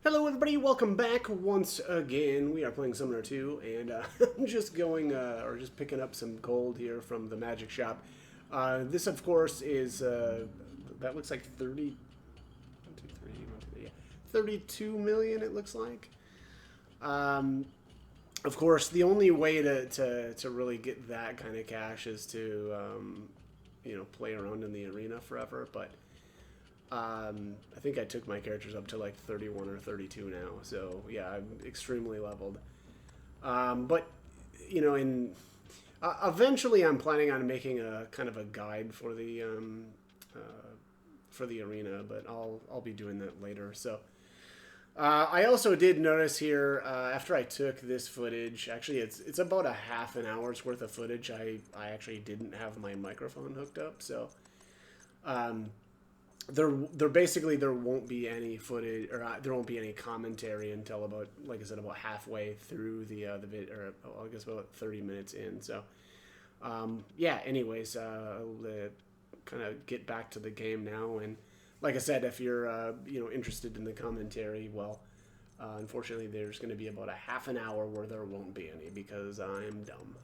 Hello, everybody. Welcome back once again. We are playing Summoner 2, and I'm just going, or just picking up some gold here from the magic shop. This, of course, is, that looks like 32 million, it looks like. Um, of course, the only way to really get that kind of cash is to, play around in the arena forever, but I think I took my characters up to like 31 or 32 now. So yeah, I'm extremely leveled. But in eventually, I'm planning on making a kind of a guide uh, for the arena, but I'll be doing that later. So. I also did notice here after I took this footage. Actually, it's about a half an hour's worth of footage. I actually didn't have my microphone hooked up, so um, there won't be any footage or there won't be any commentary until about, like I said, about halfway through the vid, or I guess about 30 minutes in. So yeah, anyways, I'll kind of get back to the game now. And like I said, if you're interested in the commentary, well, unfortunately there's going to be about a half an hour where there won't be any because I'm dumb.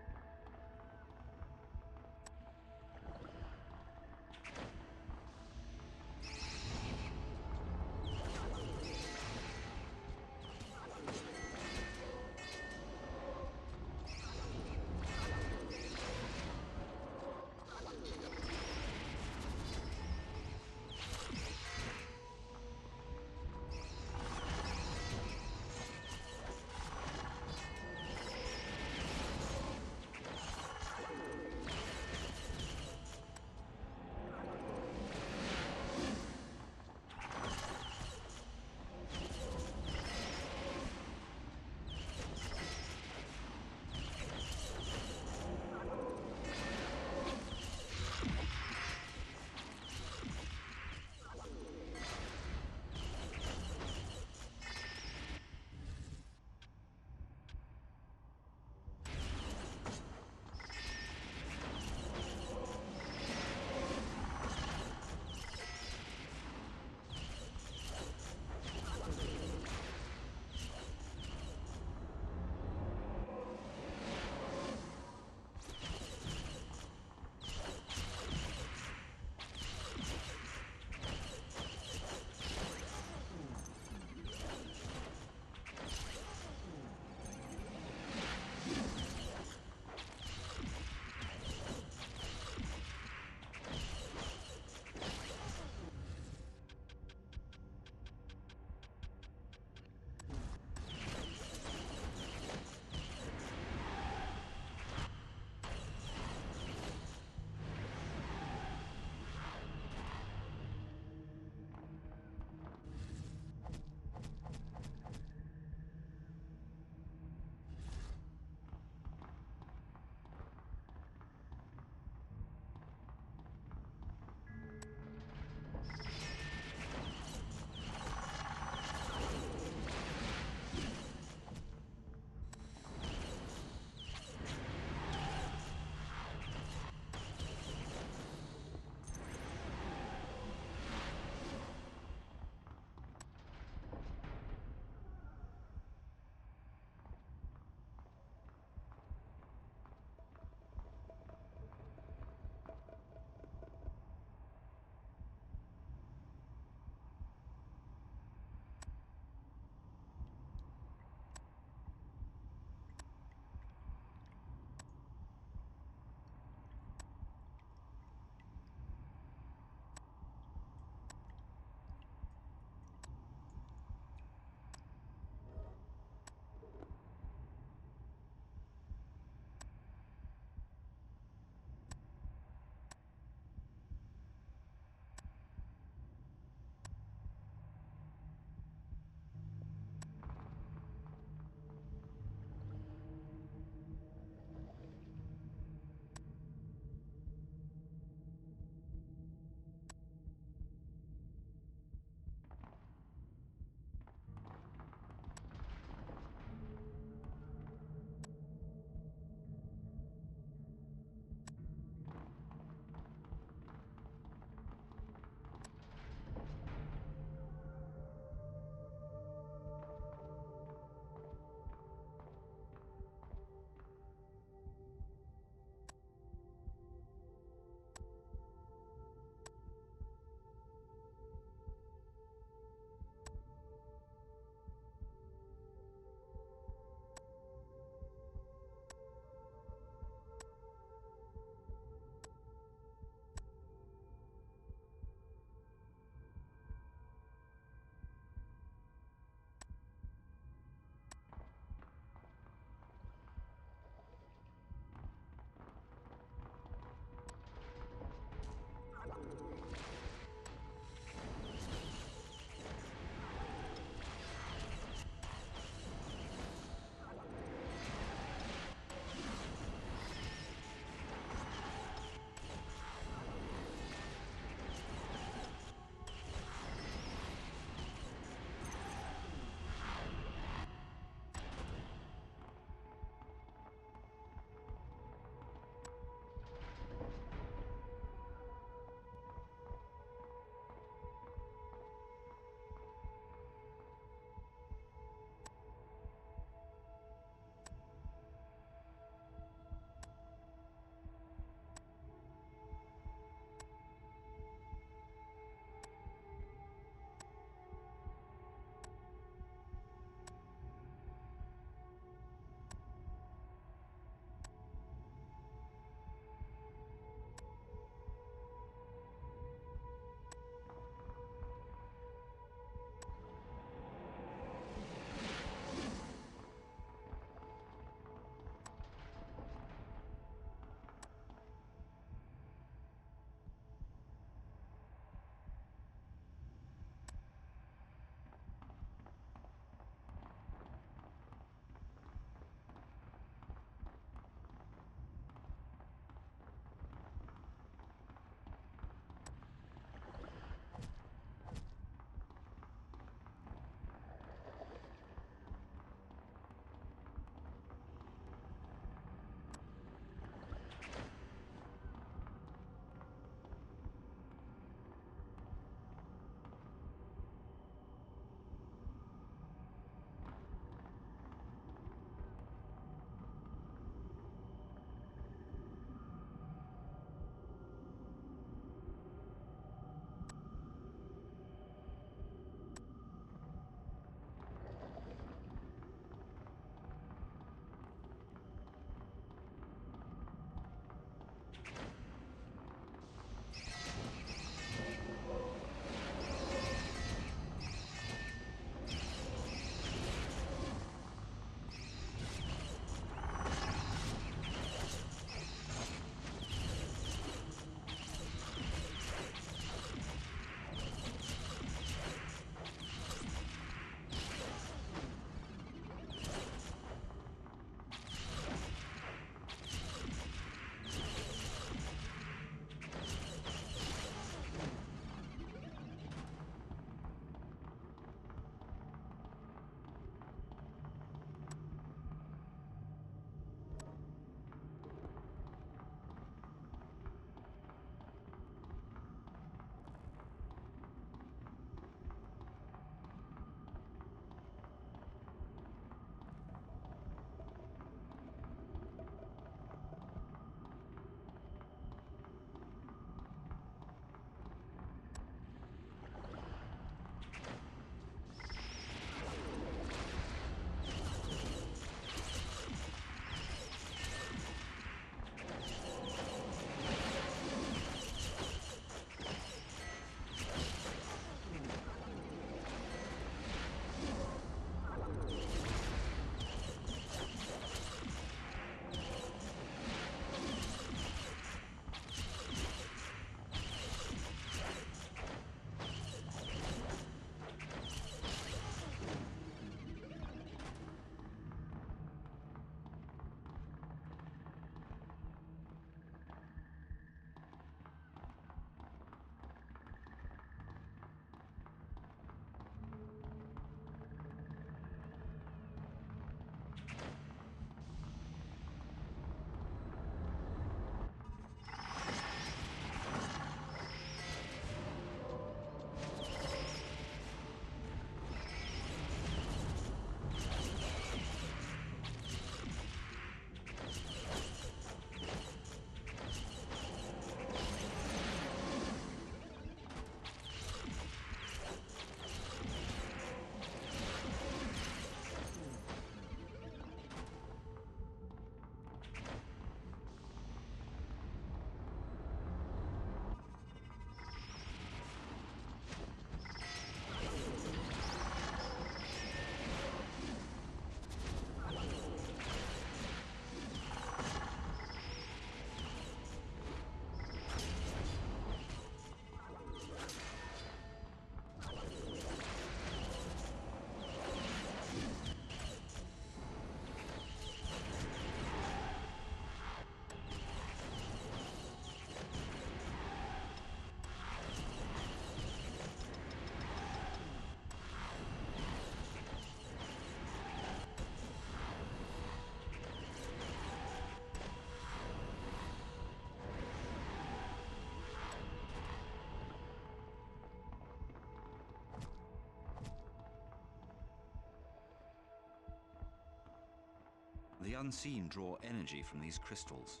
The unseen draw energy from these crystals.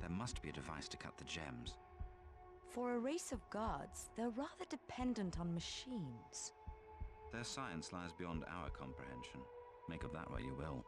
There must be a device to cut the gems. For a race of gods, they're rather dependent on machines. Their science lies beyond our comprehension. Make of that what you will.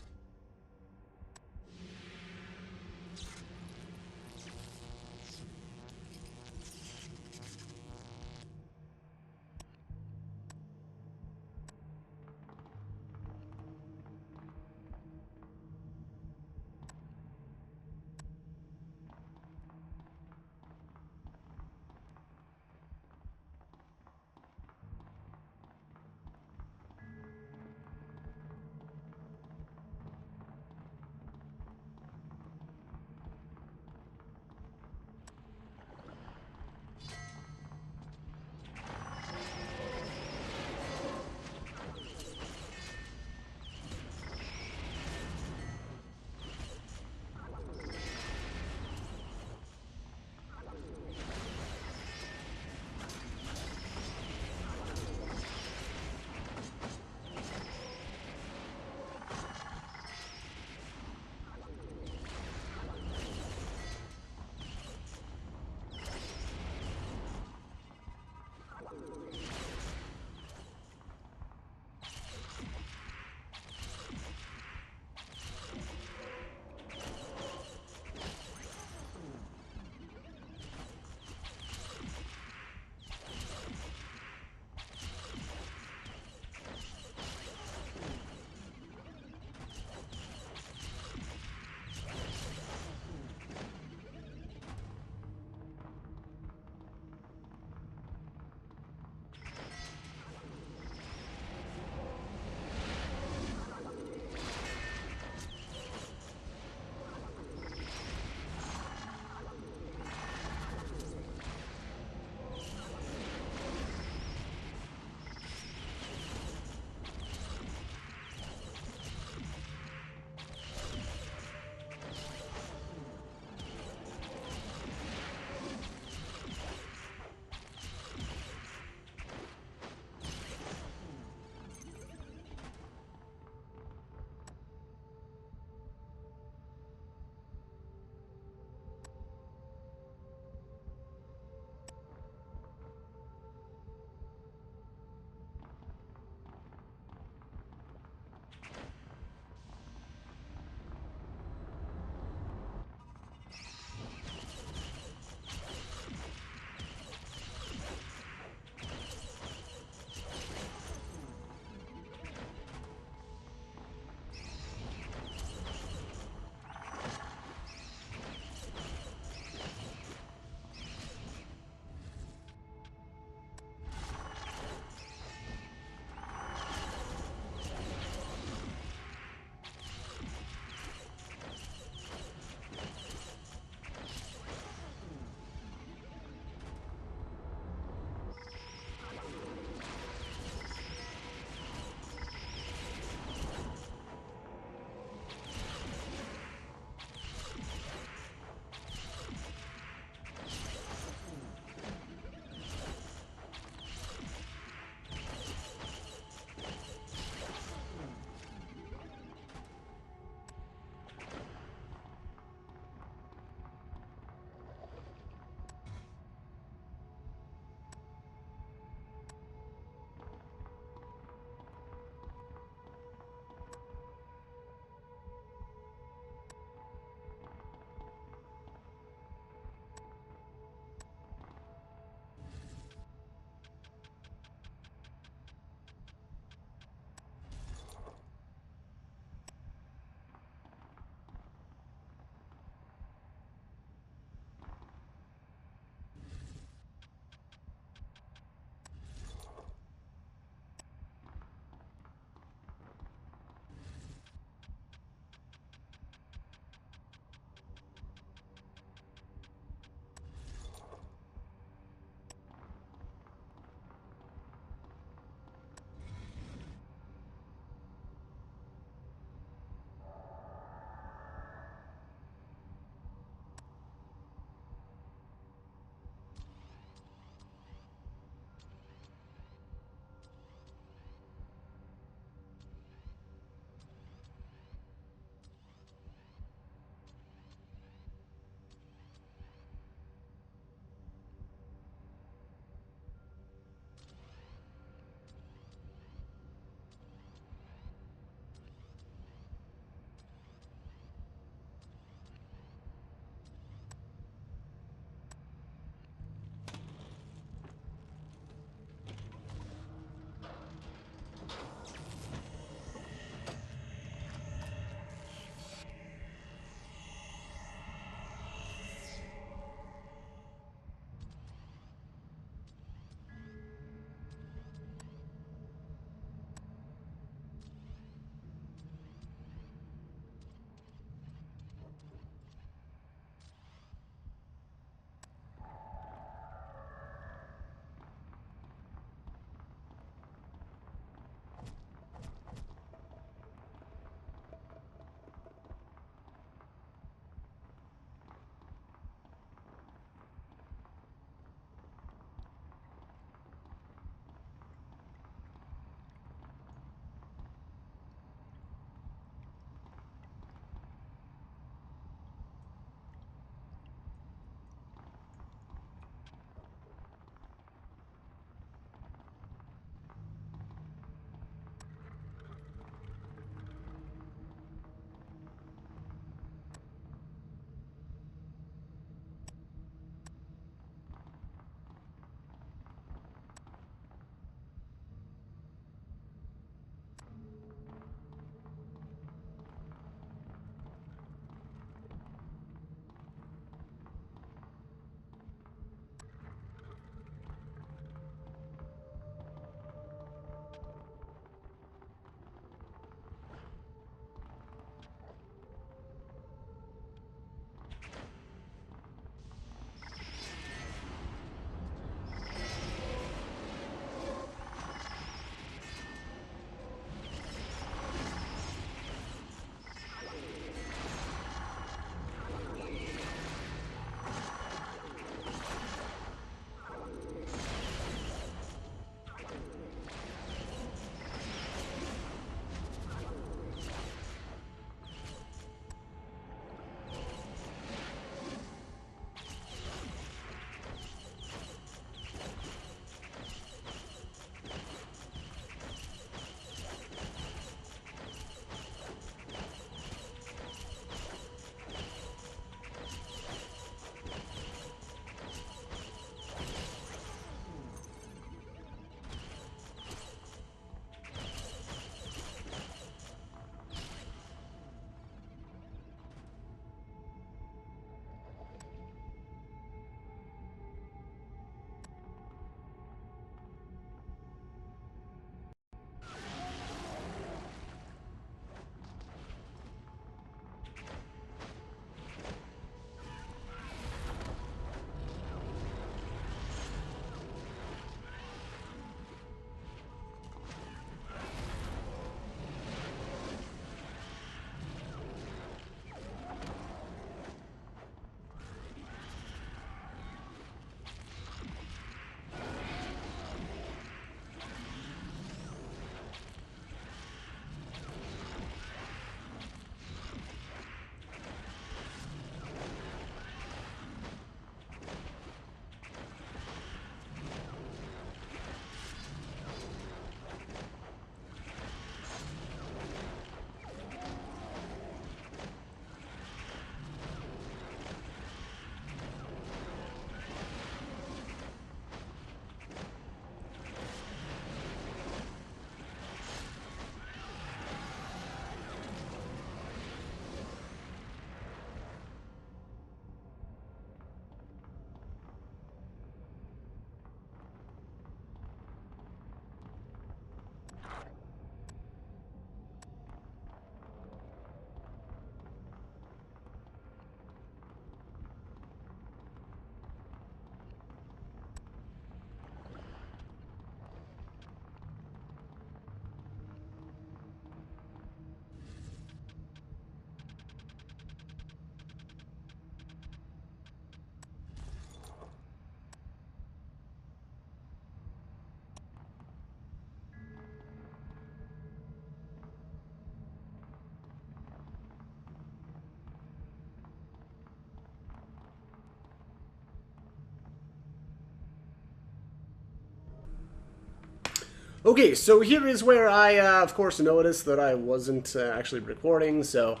Okay, so here is where I, of course, noticed that I wasn't actually recording, so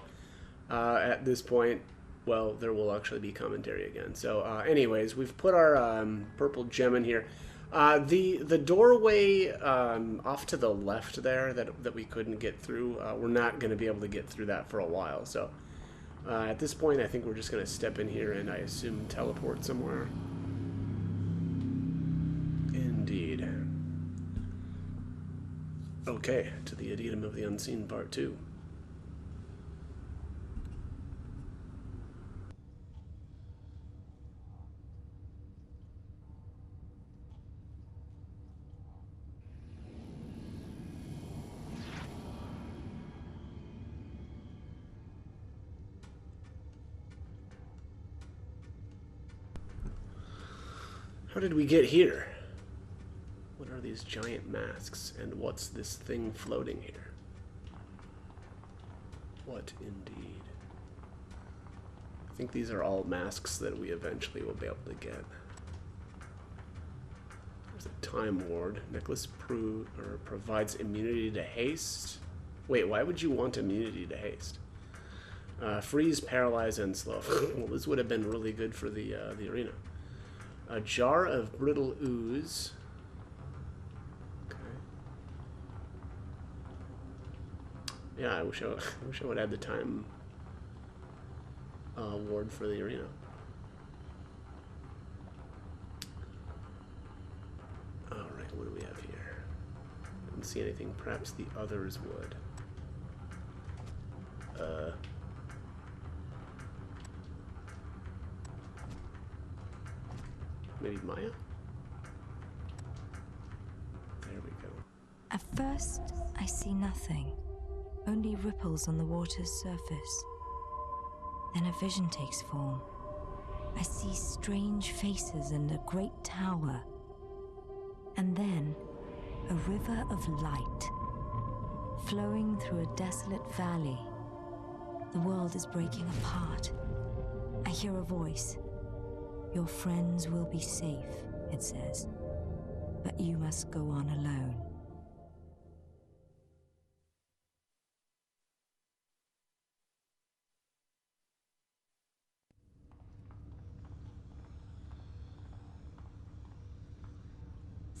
at this point, well, there will actually be commentary again. So anyways, we've put our purple gem in here. The doorway off to the left there that we couldn't get through, we're not going to be able to get through that for a while. So at this point, I think we're just going to step in here and I assume teleport somewhere. Indeed. Okay, to the Adytum of the Unseen Part 2. How did we get here? What are these giant masks, and what's this thing floating here? What indeed? I think these are all masks that we eventually will be able to get. There's a time ward. Necklace provides immunity to haste. Wait, why would you want immunity to haste? Freeze, paralyze, and slow. Well, this would have been really good for the arena. A jar of brittle ooze. Yeah, I wish I would add the time ward for the arena. Alright, what do we have here? Didn't see anything. Perhaps the others would. Maybe Maya? There we go. At first, I see nothing. Only ripples on the water's surface. Then a vision takes form. I see strange faces and a great tower. And then, a river of light, flowing through a desolate valley. The world is breaking apart. I hear a voice. Your friends will be safe, it says. But you must go on alone.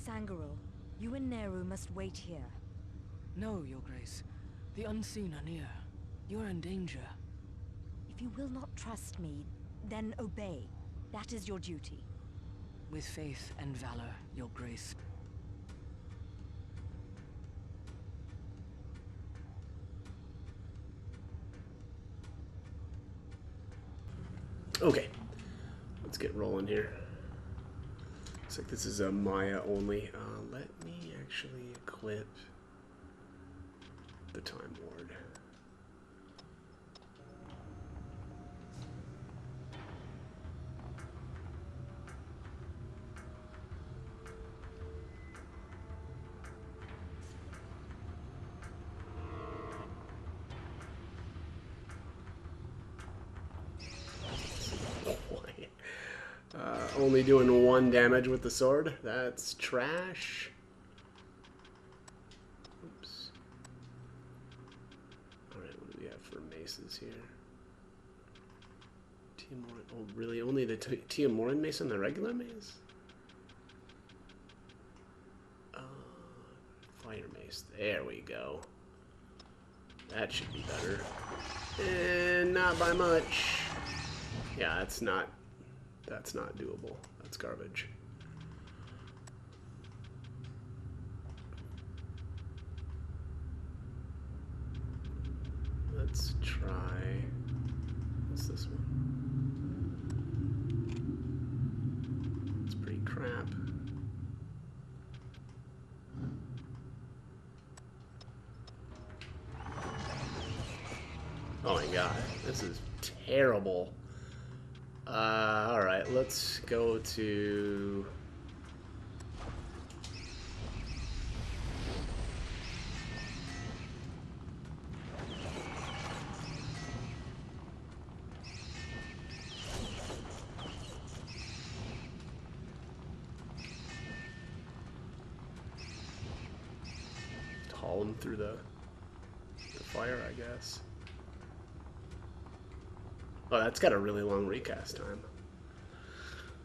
Sangharul, you and Nehru must wait here. No, Your Grace. The unseen are near. You are in danger. If you will not trust me, then obey. That is your duty. With faith and valor, Your Grace. Okay, let's get rolling here. Looks like this is a Maya only. Let me actually equip the time ward. Only doing 1 damage with the sword. That's trash. Oops. Alright, what do we have for maces here? Tiamoran. Oh, really? Only the Tiamoran mace and the regular mace? Fire mace. There we go. That should be better. And not by much. Yeah, that's not doable. That's garbage. Let's try... What's this one? It's pretty crap. Oh my god, this is terrible. Alright, let's go to... run through the fire, I guess. Oh, that's got a really long recast time.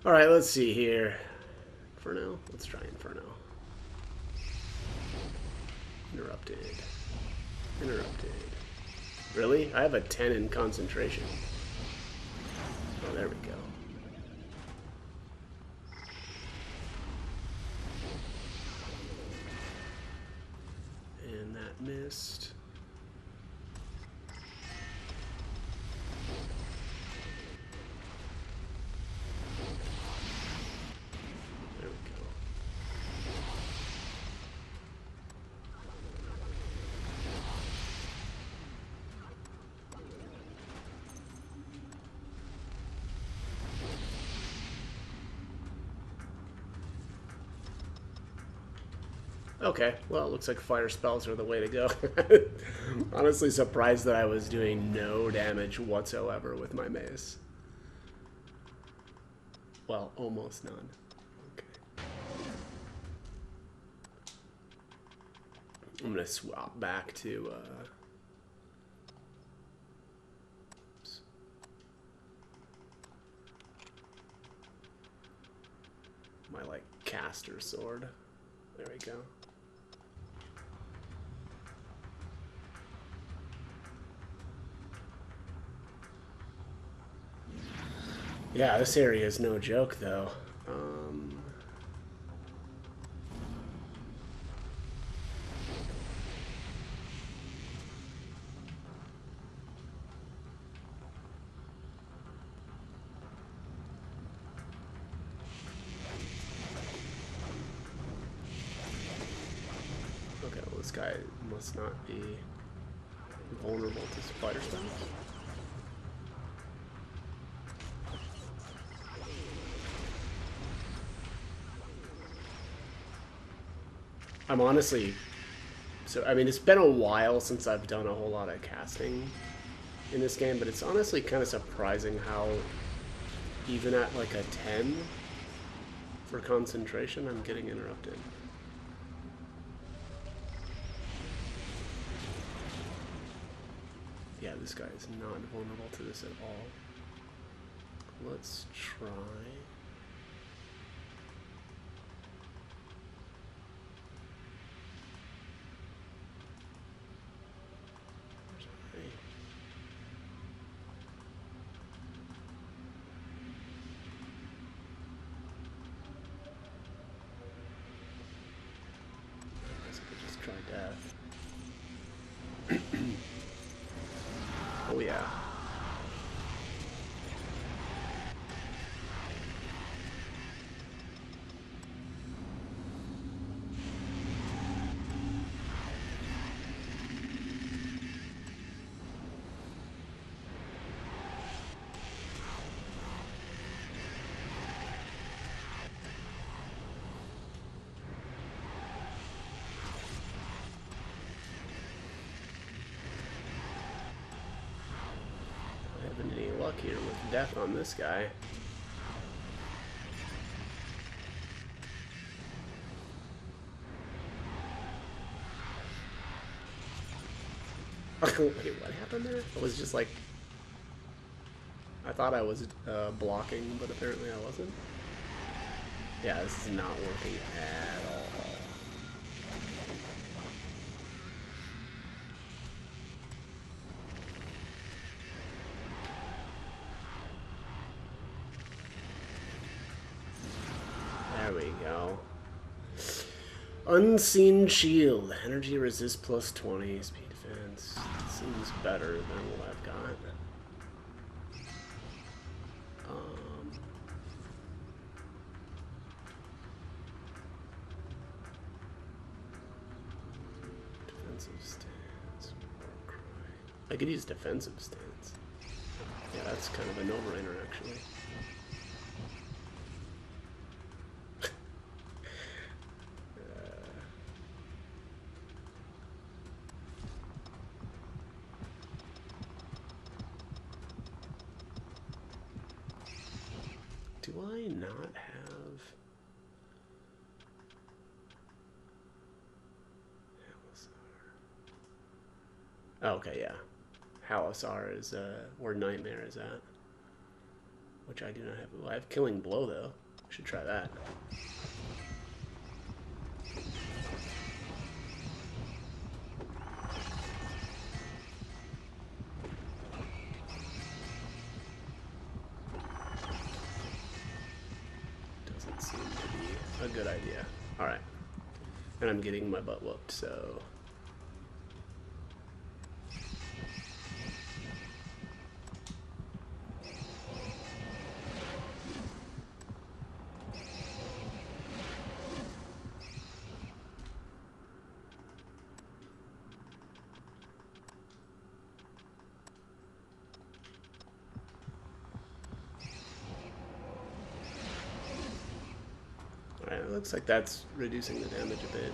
Alright, let's see here. Inferno? Let's try Inferno. Interrupted. Interrupted. Really? I have a 10 in concentration. Oh, there we go. And that missed. There we go. Okay, well, it looks like fire spells are the way to go. Honestly surprised that I was doing no damage whatsoever with my mace. Well, almost none. Okay. I'm gonna swap back to, oops. My, like, caster sword. There we go. Yeah, this area is no joke, though. Okay, well, this guy must not be vulnerable to spider spells. I'm honestly, so I mean, it's been a while since I've done a whole lot of casting in this game, but it's honestly kind of surprising how even at like a 10 for concentration, I'm getting interrupted. Yeah, this guy is not vulnerable to this at all. Let's try. Try death. Oh yeah. Any luck here with death on this guy. Wait, what happened there? It was just like, I thought I was blocking, but apparently I wasn't. Yeah, this is not working at all. There we go. Unseen Shield. Energy resist plus 20. Speed defense. Seems better than what I've got. Defensive stance. I could use defensive stance. Yeah, that's kind of a no-brainer, actually. Do I not have... Oh, okay, yeah. Halasar is where Nightmare is at. Which I do not have. Well, I have Killing Blow, though. I should try that. Doesn't seem to be a good idea. Alright. And I'm getting my butt whooped, so... Alright, it looks like that's reducing the damage a bit.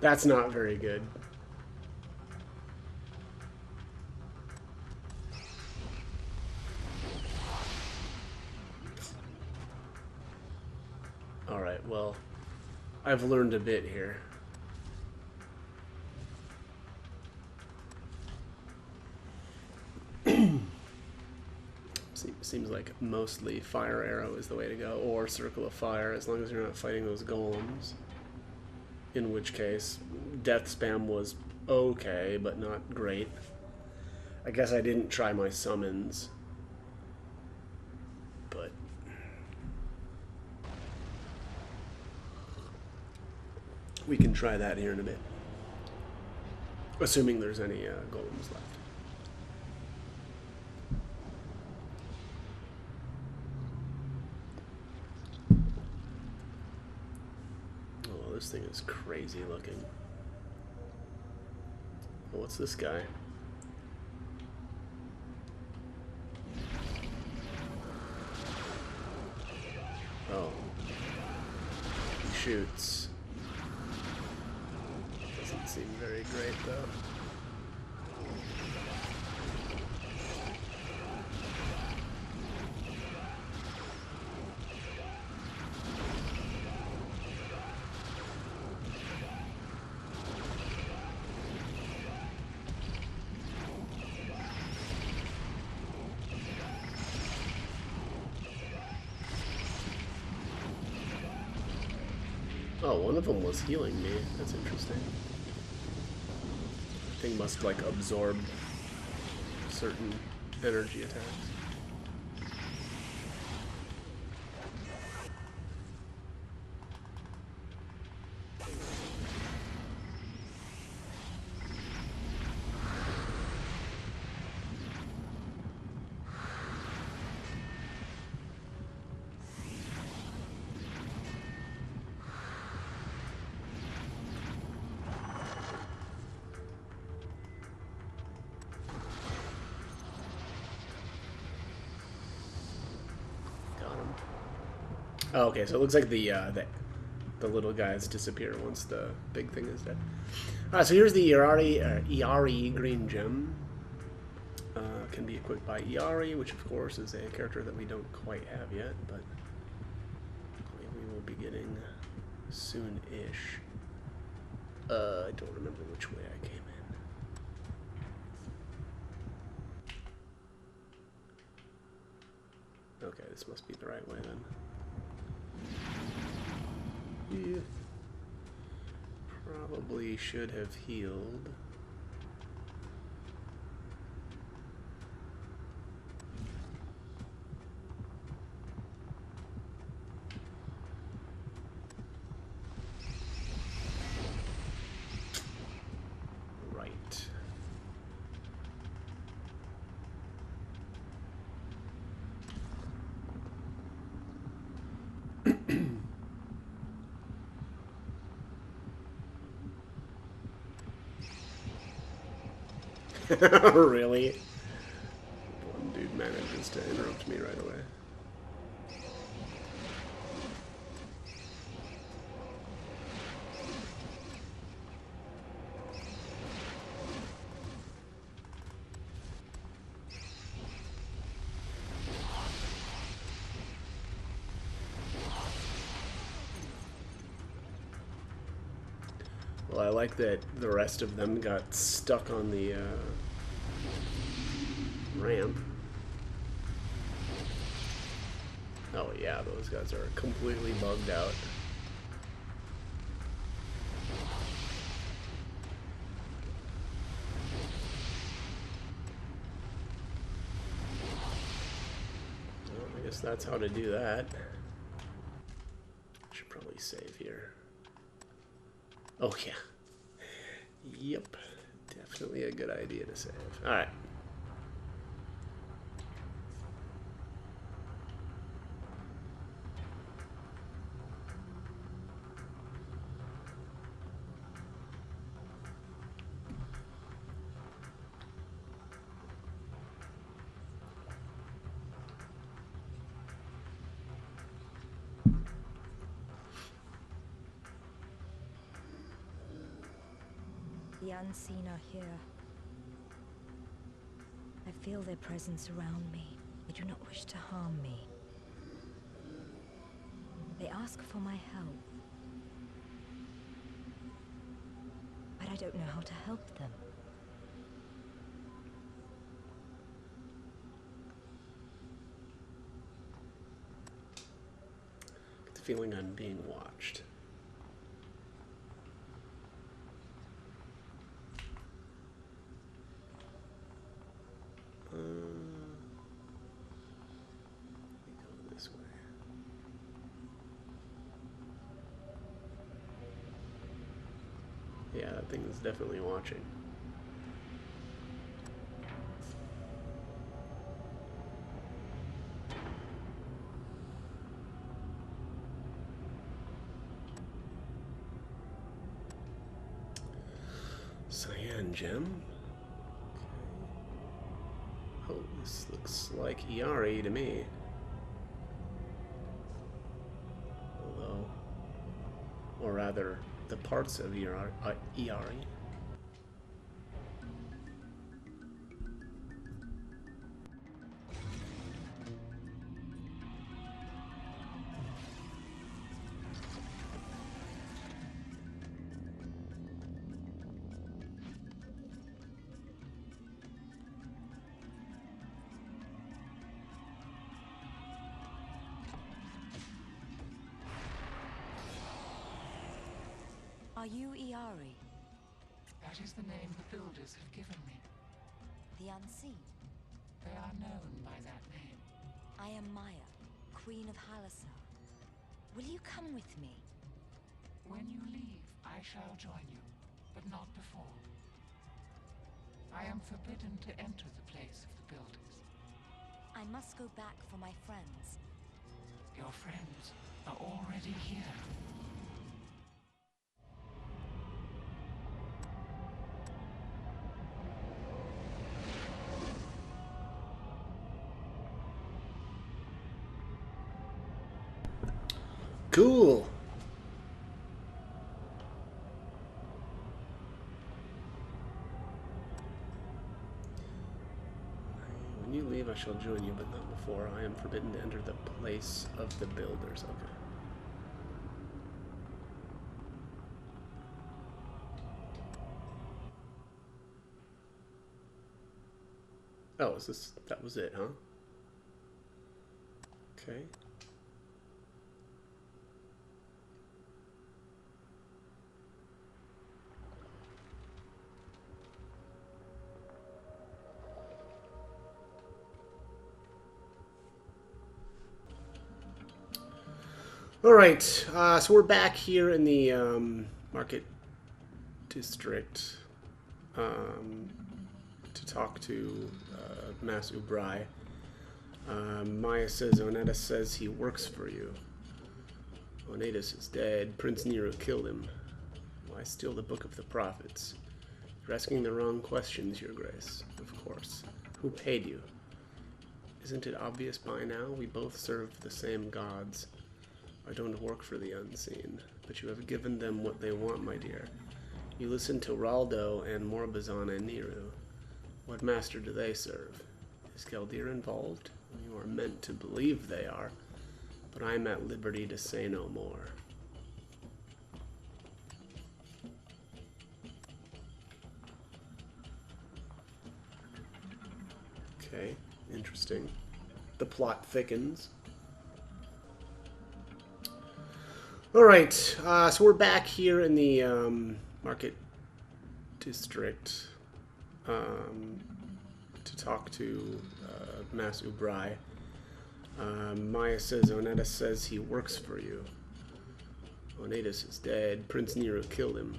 That's not very good. Alright, well, I've learned a bit here. Seems like mostly Fire Arrow is the way to go, or Circle of Fire, as long as you're not fighting those golems. In which case, Death Spam was okay, but not great. I guess I didn't try my summons. But... we can try that here in a bit. Assuming there's any golems left. This thing is crazy looking. Oh, what's this guy? Oh. He shoots. Doesn't seem very great, though. Oh, one of them was healing me. That's interesting. The thing must, like, absorb certain energy attacks. Oh, okay, so it looks like the little guys disappear once the big thing is dead. Alright, so here's the Iari green gem. Can be equipped by Iari, which of course is a character that we don't quite have yet, but we will be getting soon-ish. I don't remember which way I came in. Okay, this must be the right way then. Yeah. Probably should have healed. Really? One dude manages to interrupt me right away. Well, I like that the rest of them got stuck on the ramp. Oh yeah, those guys are completely bugged out. Well, I guess that's how to do that. Should probably save here. Oh yeah. Yep. Definitely a good idea to save. Alright. The unseen are here. I feel their presence around me. They do not wish to harm me. They ask for my help. But I don't know how to help them. Get the feeling I'm being watched. Let me go this way. Yeah, that thing is definitely watching. Cyan gem. Oh, this looks like Iari to me. Although, or rather, the parts of Iari. Are you Iari? That is the name the builders have given me. The unseen? They are known by that name. I am Maya, Queen of Halasar. Will you come with me? When you leave, I shall join you, but not before. I am forbidden to enter the place of the builders. I must go back for my friends. Your friends are already here. Cool. When you leave, I shall join you, but not before. I am forbidden to enter the place of the builders. Okay. Oh, is this... that was it, huh? Okay. All right, so we're back here in the market district to talk to Mas Ubrai. Maya says Onetus says he works for you. Onetus is dead. Prince Nero killed him. Why steal the Book of the Prophets? You're asking the wrong questions, Your Grace, of course. Who paid you? Isn't it obvious by now? We both serve the same gods. I don't work for the unseen, but you have given them what they want, my dear. You listen to Raldo and Morbazan and Niru. What master do they serve? Is Galdir involved? You are meant to believe they are, but I am at liberty to say no more. Okay, interesting. The plot thickens. Alright, so we're back here in the Market District to talk to Mas Ubrai. Maya says, Onetta says he works for you. Onetus is dead. Prince Nero killed him.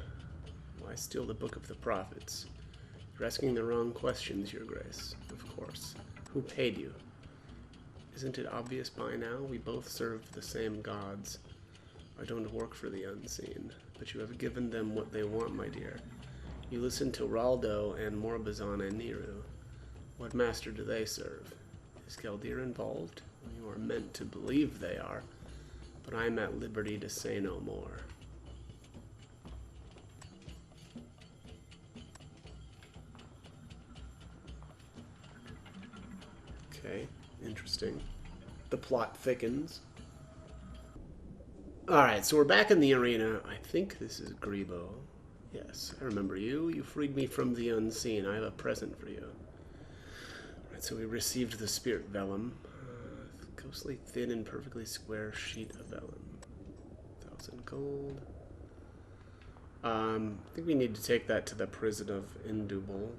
Why steal the Book of the Prophets? You're asking the wrong questions, Your Grace, of course. Who paid you? Isn't it obvious by now? We both serve the same gods. I don't work for the unseen, but you have given them what they want, my dear. You listen to Raldo and Morbazan and Niru. What master do they serve? Is Galdir involved? You are meant to believe they are, but I am at liberty to say no more. Okay, interesting. The plot thickens. Alright, so we're back in the arena. I think this is Grebo. Yes, I remember you. You freed me from the unseen. I have a present for you. Alright, so we received the Spirit Vellum. Ghostly, thin, and perfectly square sheet of vellum. 1,000 gold. I think we need to take that to the prison of Indubal.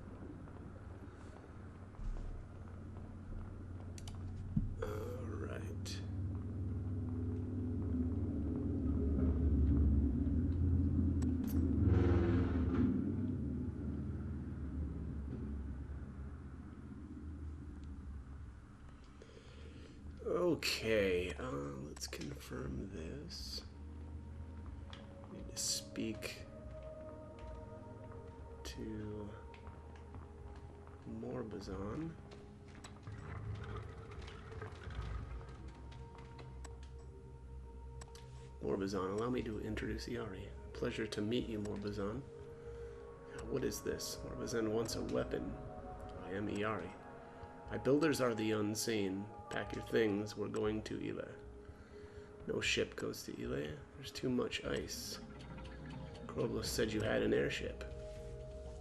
Alright. Okay, let's confirm this. Need to speak to Morbazan. Morbazan, allow me to introduce Iari. Pleasure to meet you, Morbazan. What is this? Morbazan wants a weapon. I am Iari. My builders are the unseen. Pack your things, we're going to Ile. No ship goes to Ile. There's too much ice. Kroblos said you had an airship.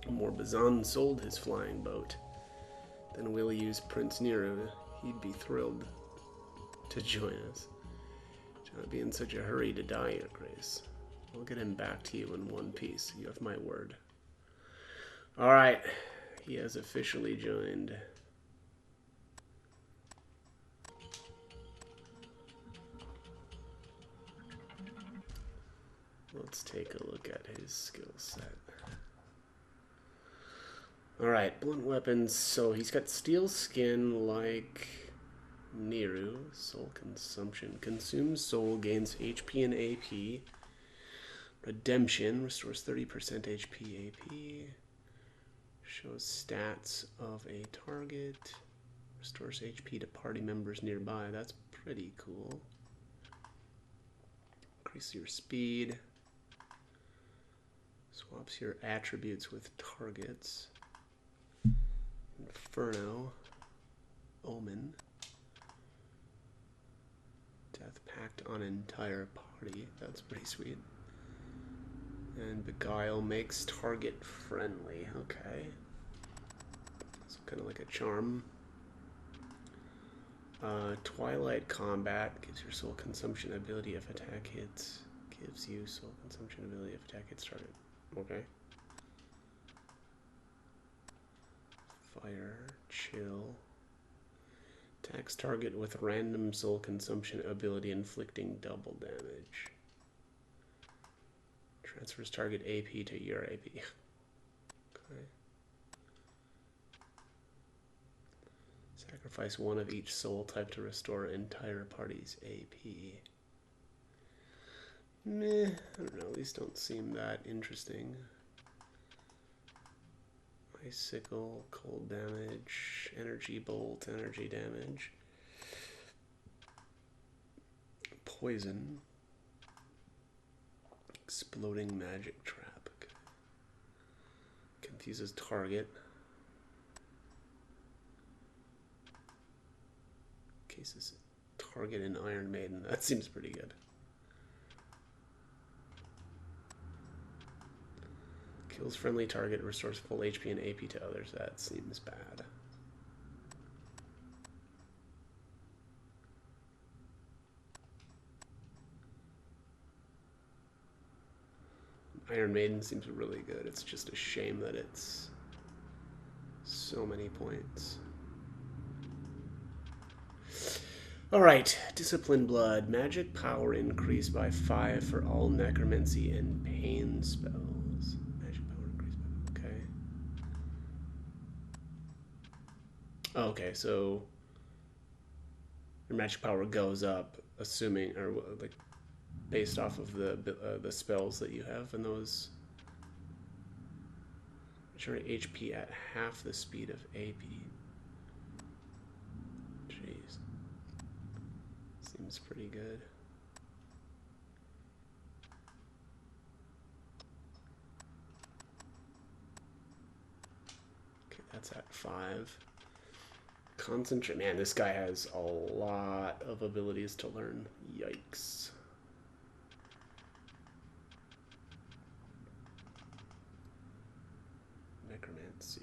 Morbazan sold his flying boat. Then we'll use Prince Nero. He'd be thrilled to join us. Do not be in such a hurry to die, Your Grace. I'll get him back to you in one piece. You have my word. Alright. He has officially joined. Let's take a look at his skill set. Alright, blunt weapons. So he's got steel skin like Niru. Soul consumption. Consumes soul, gains HP and AP. Redemption. Restores 30% HP AP. Shows stats of a target. Restores HP to party members nearby. That's pretty cool. Increase your speed. Swaps your attributes with targets. Inferno. Omen. Death Pact on entire party. That's pretty sweet. And Beguile makes target friendly. Okay. So kind of like a charm. Twilight Combat gives your soul consumption ability if attack hits. Gives you soul consumption ability if attack hits target. Okay. Fire, chill. Attacks target with random soul consumption ability inflicting double damage. Transfers target AP to your AP. Okay. Sacrifice one of each soul type to restore entire party's AP. Meh, I don't know, these don't seem that interesting. Icicle, cold damage, energy bolt, energy damage. Poison. Exploding magic trap. Confuses target. Cases target in Iron Maiden. That seems pretty good. Kills friendly target, restores full HP and AP to others. That seems bad. Iron Maiden seems really good. It's just a shame that it's so many points. Alright, Discipline Blood. Magic power increased by 5 for all necromancy and pain spells. Okay, so your magic power goes up, assuming, or like, based off of the spells that you have, and those generate HP at half the speed of AP. Jeez, seems pretty good. Okay, that's at 5. Concentrate. Man, this guy has a lot of abilities to learn. Yikes. Necromancy.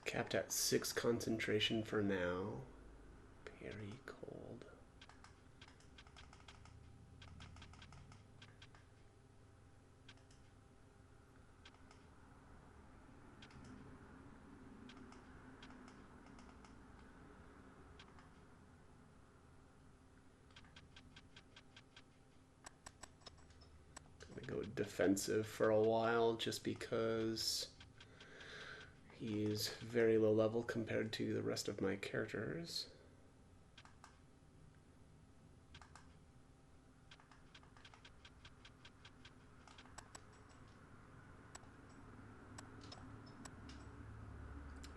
Capped at 6 concentration for now. Parry cold. Gonna go defensive for a while just because he's very low level compared to the rest of my characters.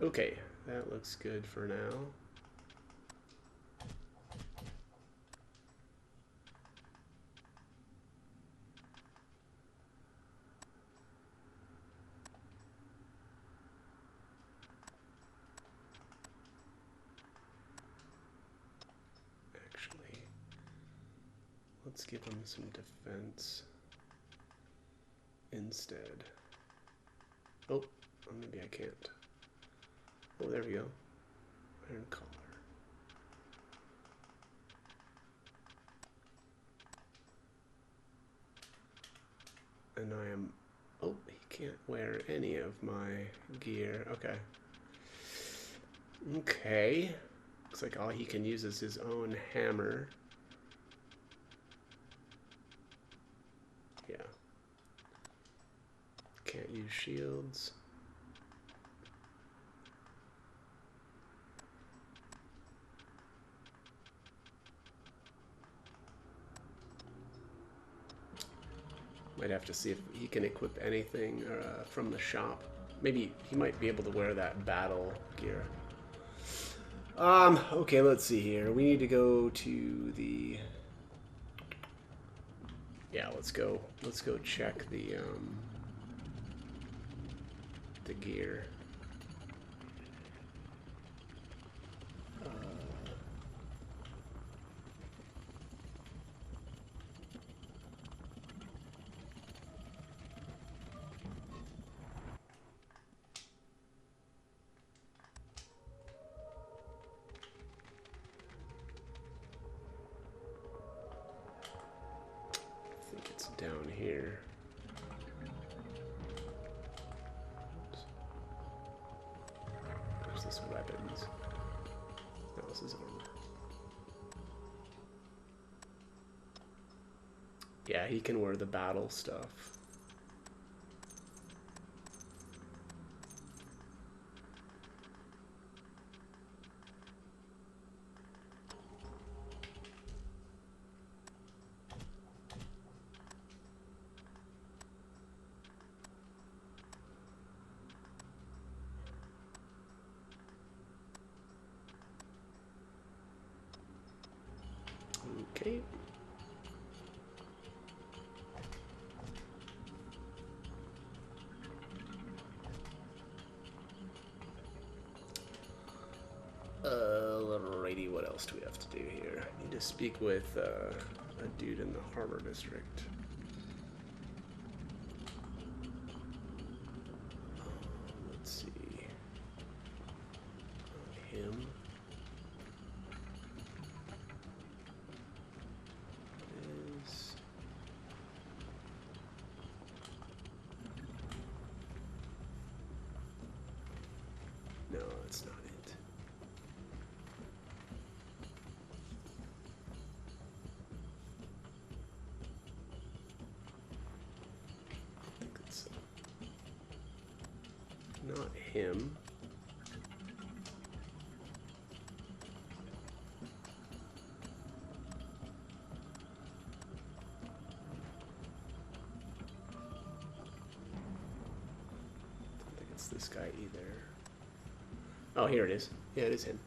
Okay, that looks good for now. Let's give him some defense instead. Oh, maybe I can't. Oh, there we go. Iron collar. And I am... Oh, he can't wear any of my gear. Okay. Okay. Looks like all he can use is his own hammer. Yeah. Can't use shields. Might have to see if he can equip anything from the shop. Maybe he might be able to wear that battle gear. Okay, let's see here. We need to go to the... Yeah, let's go check the gear. Down here. this weapons? No, this is armor. Yeah, he can wear the battle stuff. Okay. Alrighty, what else do we have to do here? I need to speak with a dude in the harbor district. Let's see. Him. Is... No, that's not it. I think it's not him. I don't think it's this guy either. Oh, here it is. Yeah, it is him.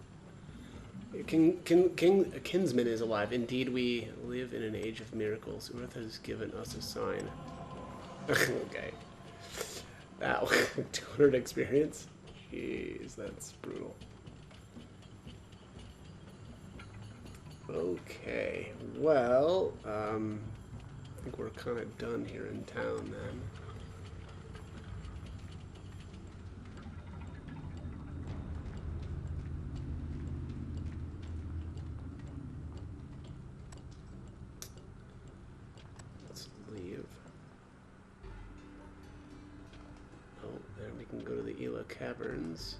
Kinsman is alive. Indeed, we live in an age of miracles. Earth has given us a sign. Okay. Wow. 200 experience? Jeez, that's brutal. Okay. Well, I think we're kind of done here in town then. Caverns,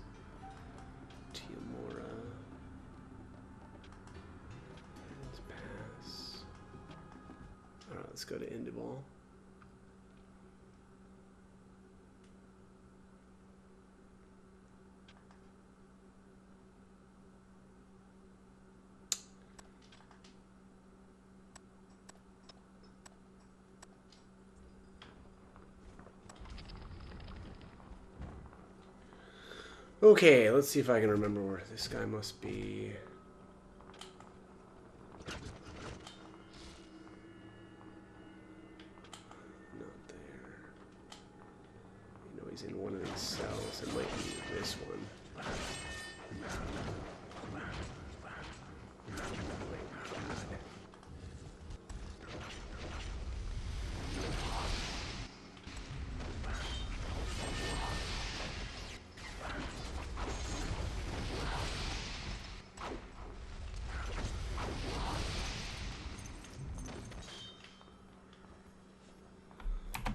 Tiamora, Heaven's Pass. Alright, let's go to Indibal. Okay, let's see if I can remember where this guy must be. Not there. You know he's in one of these cells. It might be this one.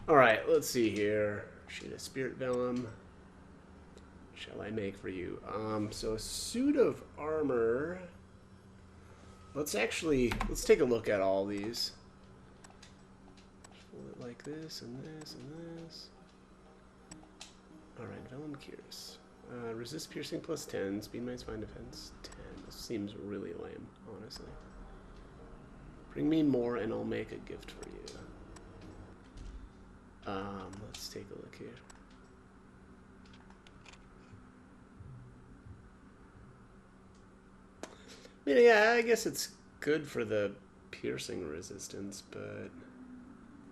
Alright, let's see here. Shoot, a spirit vellum. Shall I make for you? So a suit of armor. Let's take a look at all these. Fold it like this, and this, and this. Alright, vellum cures. Resist piercing plus 10, speed minus fine defense 10. This seems really lame, honestly. Bring me more and I'll make a gift for you. Let's take a look here. I mean, yeah, I guess it's good for the piercing resistance, but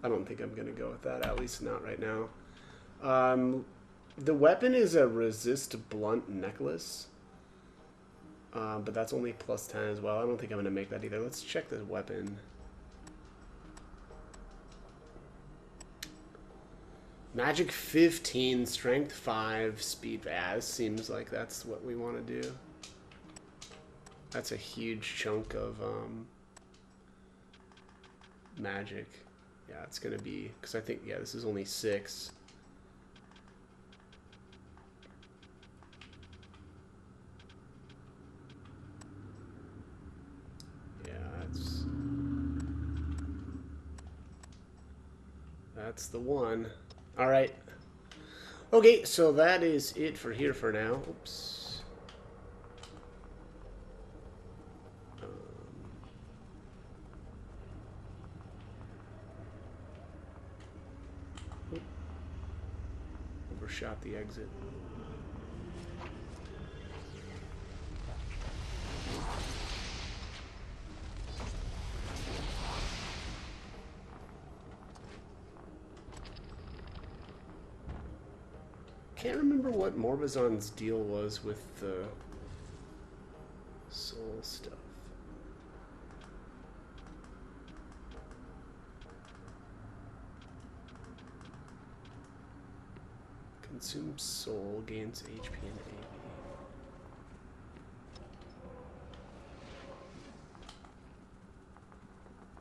I don't think I'm going to go with that, at least not right now. The weapon is a resist blunt necklace, but that's only plus 10 as well. I don't think I'm going to make that either. Let's check the weapon. Magic 15, strength 5, speed. Yeah, this seems like that's what we want to do. That's a huge chunk of magic. Yeah, it's going to be, because I think, yeah, this is only 6. That's the one. Alright. Okay, so that is it for here for now. Oops. Overshot the exit. Can't remember what Morbazon's deal was with the soul stuff. Consume soul, gains HP and AP.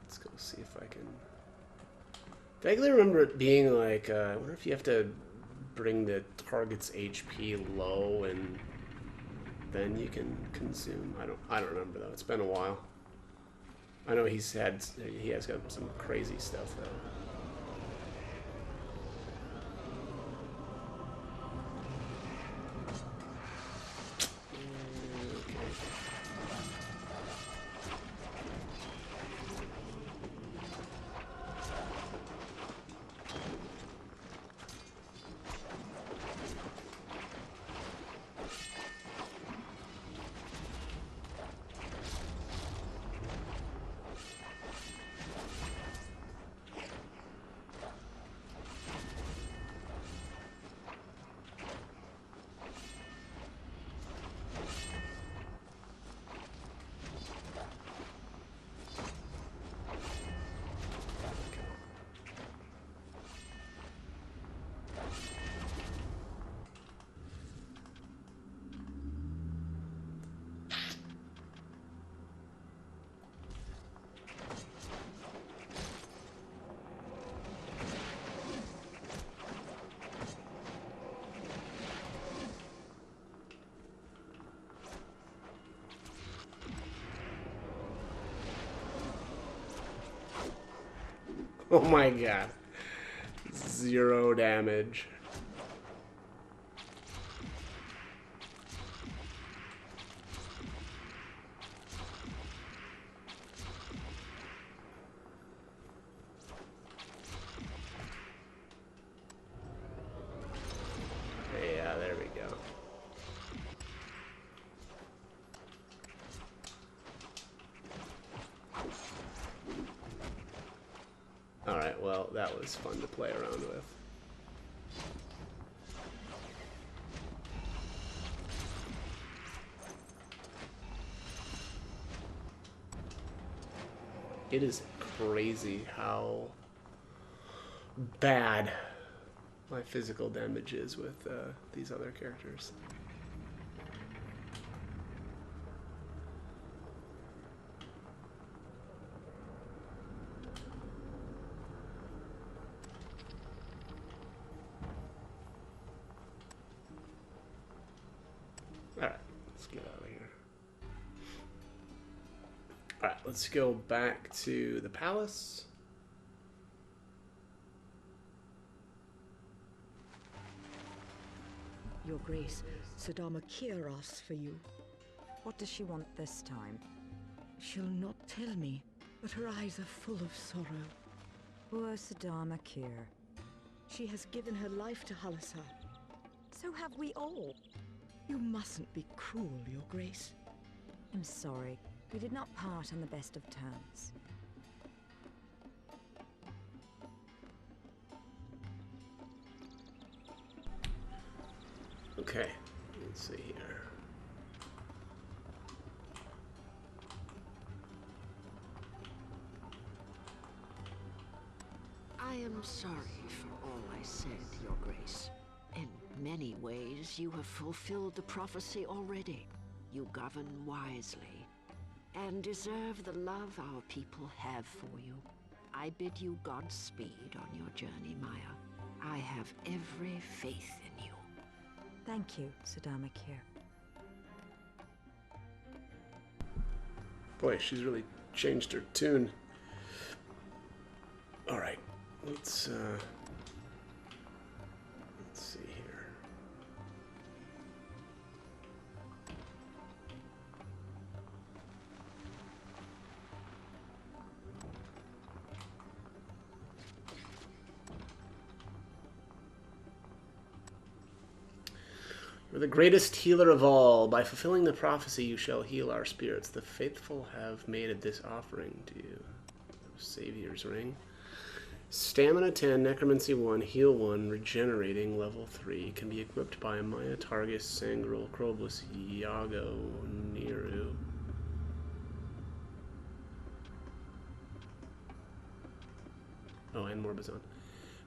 Let's go see if I can... Vaguely remember it being like, I wonder if you have to bring the target's HP low and then you can consume. I don't remember though. It's been a while. I know he has got some crazy stuff though. Oh my god. 0 damage. Yeah, there we go. Alright, well, that was fun to play around with. It is crazy how bad my physical damage is with these other characters. Alright, let's get out of here. Alright, let's go back to the palace. Your Grace, Sadama Kier asks for you. What does she want this time? She'll not tell me, but her eyes are full of sorrow. Poor Sadama Kier. She has given her life to Halasar. So have we all. You mustn't be cruel, Your Grace. I'm sorry. We did not part on the best of terms. Okay, let's see here. I am sorry for all I said, Your Grace. In many ways, you have fulfilled the prophecy already. You govern wisely, and deserve the love our people have for you. I bid you Godspeed on your journey, Maya. I have every faith in you. Thank you, Sadama Kier. Boy, she's really changed her tune. Alright. let's see here. You're the greatest healer of all. By fulfilling the prophecy, you shall heal our spirits. The faithful have made this offering to you. Savior's Ring. Stamina 10, Necromancy 1, Heal 1, Regenerating, level 3. Can be equipped by Maya, Targus, Sangrel, Kroblis, Iago, Niru. Oh, and Morbizon.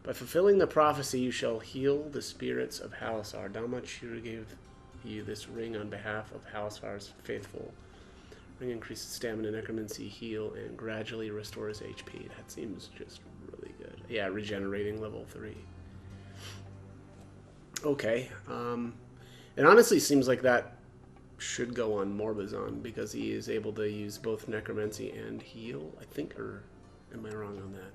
By fulfilling the prophecy, you shall heal the spirits of Halasar. Dalmachir gave you this ring on behalf of Halasar's faithful. Ring increases stamina, necromancy, heal, and gradually restores HP. That seems just really good. Yeah, regenerating level 3. Okay. It honestly seems like that should go on Morbizon because he is able to use both necromancy and heal, I think, or am I wrong on that?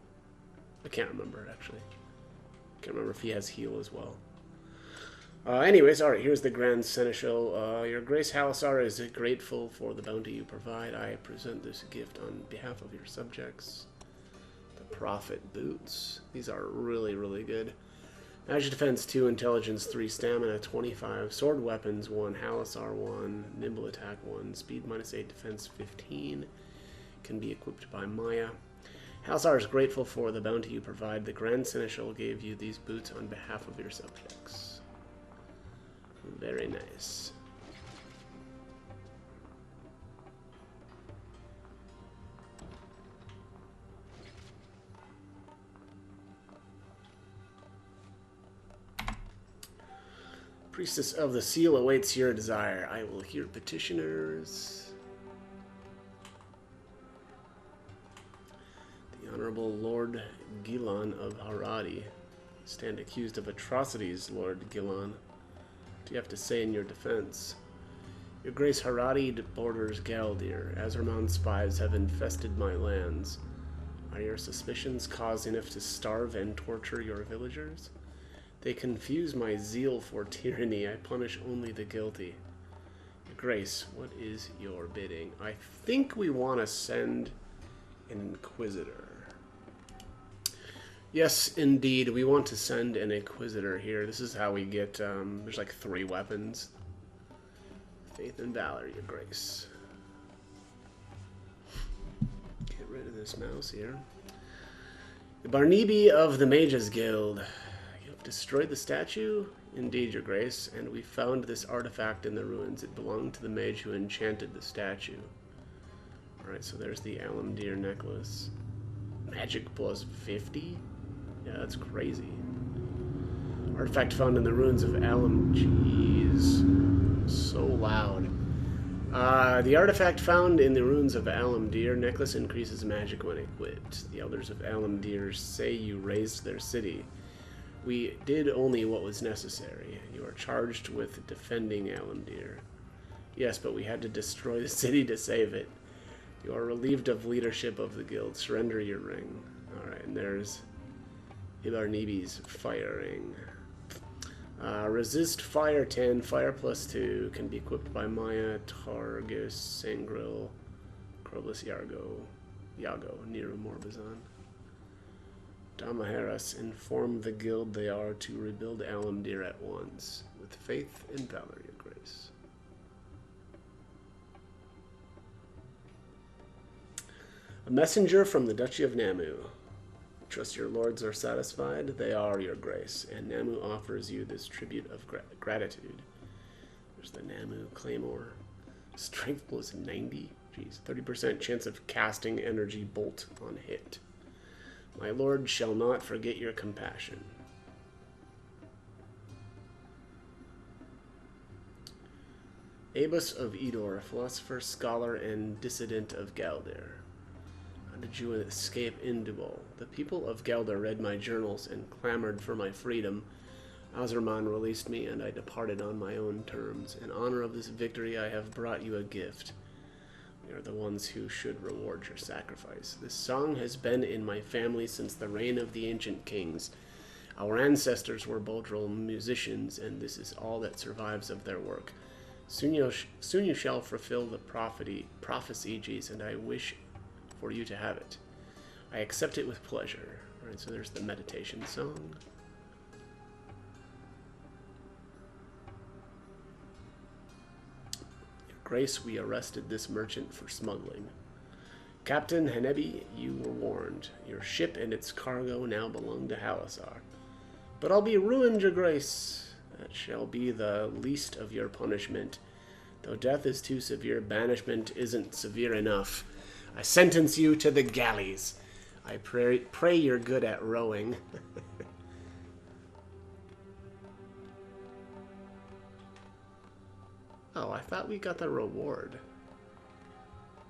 I can't remember, actually. I can't remember if he has heal as well. Anyways, alright, here's the Grand Seneschal. Your Grace Halasar is grateful for the bounty you provide. I present this gift on behalf of your subjects. The Prophet Boots. These are really, really good. Magic Defense 2, Intelligence 3, Stamina 25, Sword Weapons 1, Halasar 1, Nimble Attack 1, Speed -8, Defense 15. Can be equipped by Maya. Halasar is grateful for the bounty you provide. The Grand Seneschal gave you these boots on behalf of your subjects. Very nice. Priestess of the Seal awaits your desire. I will hear petitioners. The Honorable Lord Gillan of Haradi. Stand accused of atrocities, Lord Gillan. What do you have to say in your defense? Your Grace, Haradi borders Galdir. Azermon spies have infested my lands. Are your suspicions cause enough to starve and torture your villagers? They confuse my zeal for tyranny. I punish only the guilty. Your Grace, what is your bidding? I think we want to send an Inquisitor. Yes, indeed, we want to send an Inquisitor here. This is how we get, there's like 3 weapons. Faith and Valor, Your Grace. Get rid of this mouse here. The Barnibi of the Mages Guild. You have destroyed the statue? Indeed, Your Grace, and we found this artifact in the ruins. It belonged to the mage who enchanted the statue. Alright, so there's the Alamdir necklace. Magic plus 50? Yeah, that's crazy. Artifact found in the ruins of Alam. Jeez. So loud. The artifact found in the ruins of Alamdir. Necklace increases magic when equipped. The elders of Alamdir say you razed their city. We did only what was necessary. You are charged with defending Alamdir. Yes, but we had to destroy the city to save it. You are relieved of leadership of the guild. Surrender your ring. Alright, and there's Ibarnibi's firing. Resist fire 10, fire plus 2. Can be equipped by Maya, Targus, Sangril, Kroblis, Iago, Niru, Morbizon. Damaharas, inform the guild they are to rebuild Alamdir at once. With faith and valor, Your Grace. A messenger from the Duchy of Namu. Trust your lords are satisfied. They are, Your Grace, and Namu offers you this tribute of gratitude. There's the Namu Claymore. Strength plus 90. Jeez, 30% chance of casting energy bolt on hit. My lord shall not forget your compassion. Abus of Edor, philosopher, scholar, and dissident of Galdir. Did you escape Indubal? The people of Galdir read my journals and clamored for my freedom. Azermon released me, and I departed on my own terms. In honor of this victory, I have brought you a gift. They are the ones who should reward your sacrifice. This song has been in my family since the reign of the ancient kings. Our ancestors were Bodril musicians, and this is all that survives of their work. Soon you shall fulfill the prophecy, Aegis, and I wish for you to have it. I accept it with pleasure. Alright, so there's the meditation song. Your Grace, we arrested this merchant for smuggling. Captain Hanebi, you were warned. Your ship and its cargo now belong to Halasar. But I'll be ruined, Your Grace. That shall be the least of your punishment. Though death is too severe, banishment isn't severe enough. I sentence you to the galleys. I pray you're good at rowing. Oh, I thought we got the reward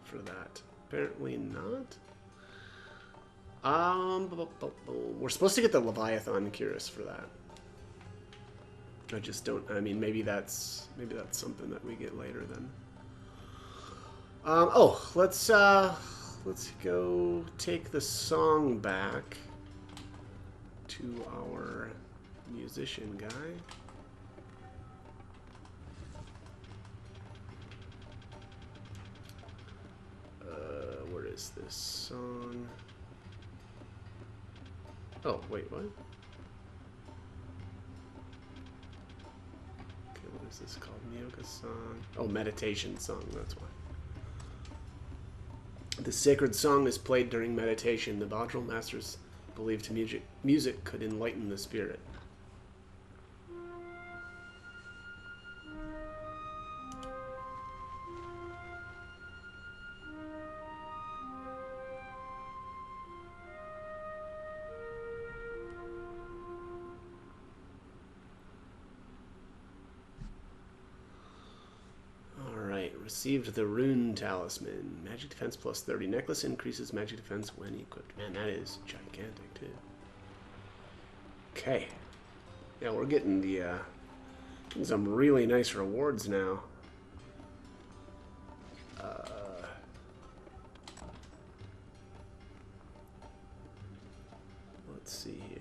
for that. Apparently not. We're supposed to get the Leviathan Cuirass for that. I just don't. I mean, maybe that's something that we get later then. Let's go take the song back to our musician guy. Where is this song? Oh, wait, what? Okay, what is this called? Yoga song? Oh, meditation song, that's why. The sacred song is played during meditation. The Bodril masters believed music could enlighten the spirit. Received the Rune Talisman. Magic defense plus 30. Necklace increases magic defense when equipped. Man, that is gigantic, too. Okay. Yeah, we're getting getting some really nice rewards now. Let's see here.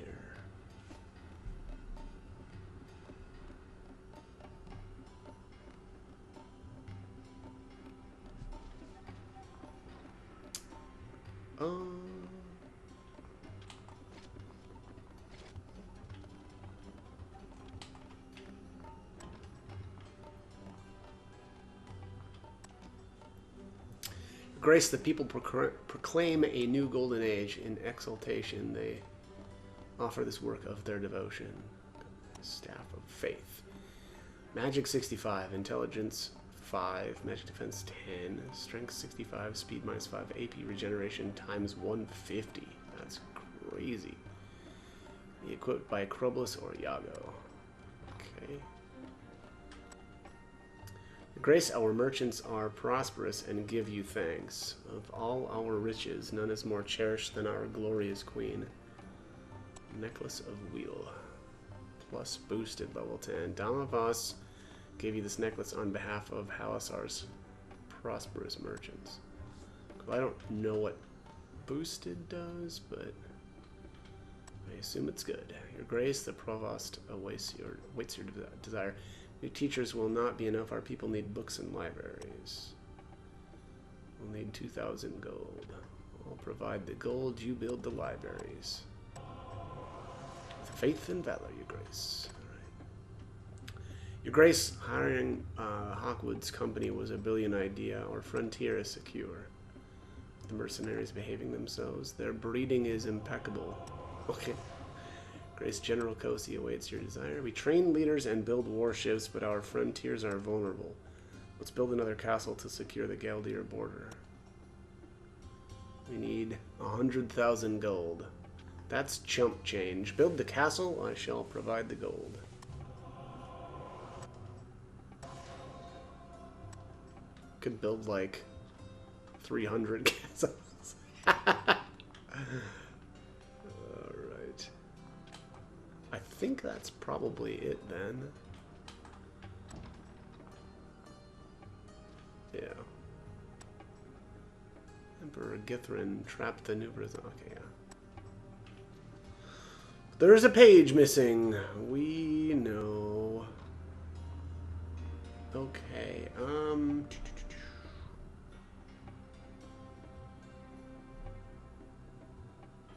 Grace, the people proclaim a new golden age. In exaltation, they offer this work of their devotion. Staff of Faith. Magic 65, Intelligence 5, Magic Defense 10, Strength 65, Speed -5, AP Regeneration times 150. That's crazy. Be equipped by Kroblis or Yago. Okay. Grace, our merchants are prosperous and give you thanks. Of all our riches, none is more cherished than our glorious queen. Necklace of Wheel. Plus boosted level 10. Damavas gave you this necklace on behalf of Halasar's prosperous merchants. I don't know what boosted does, but I assume it's good. Your Grace, the Provost awaits your desire. New teachers will not be enough. Our people need books and libraries. We'll need 2,000 gold. I'll provide the gold, you build the libraries. With faith and valor, Your Grace. All right. Your Grace, hiring Hawkwood's company was a brilliant idea. Our frontier is secure. The mercenaries behaving themselves. Their breeding is impeccable. Okay. Grace, General Kosi awaits your desire. We train leaders and build warships, but our frontiers are vulnerable. Let's build another castle to secure the Galdir border. We need 100,000 gold. That's chump change. Build the castle, I shall provide the gold. Could build like 300 castles. I think that's probably it then. Yeah. Githrin trapped the new prison. Okay, yeah. There's a page missing. We know. Okay,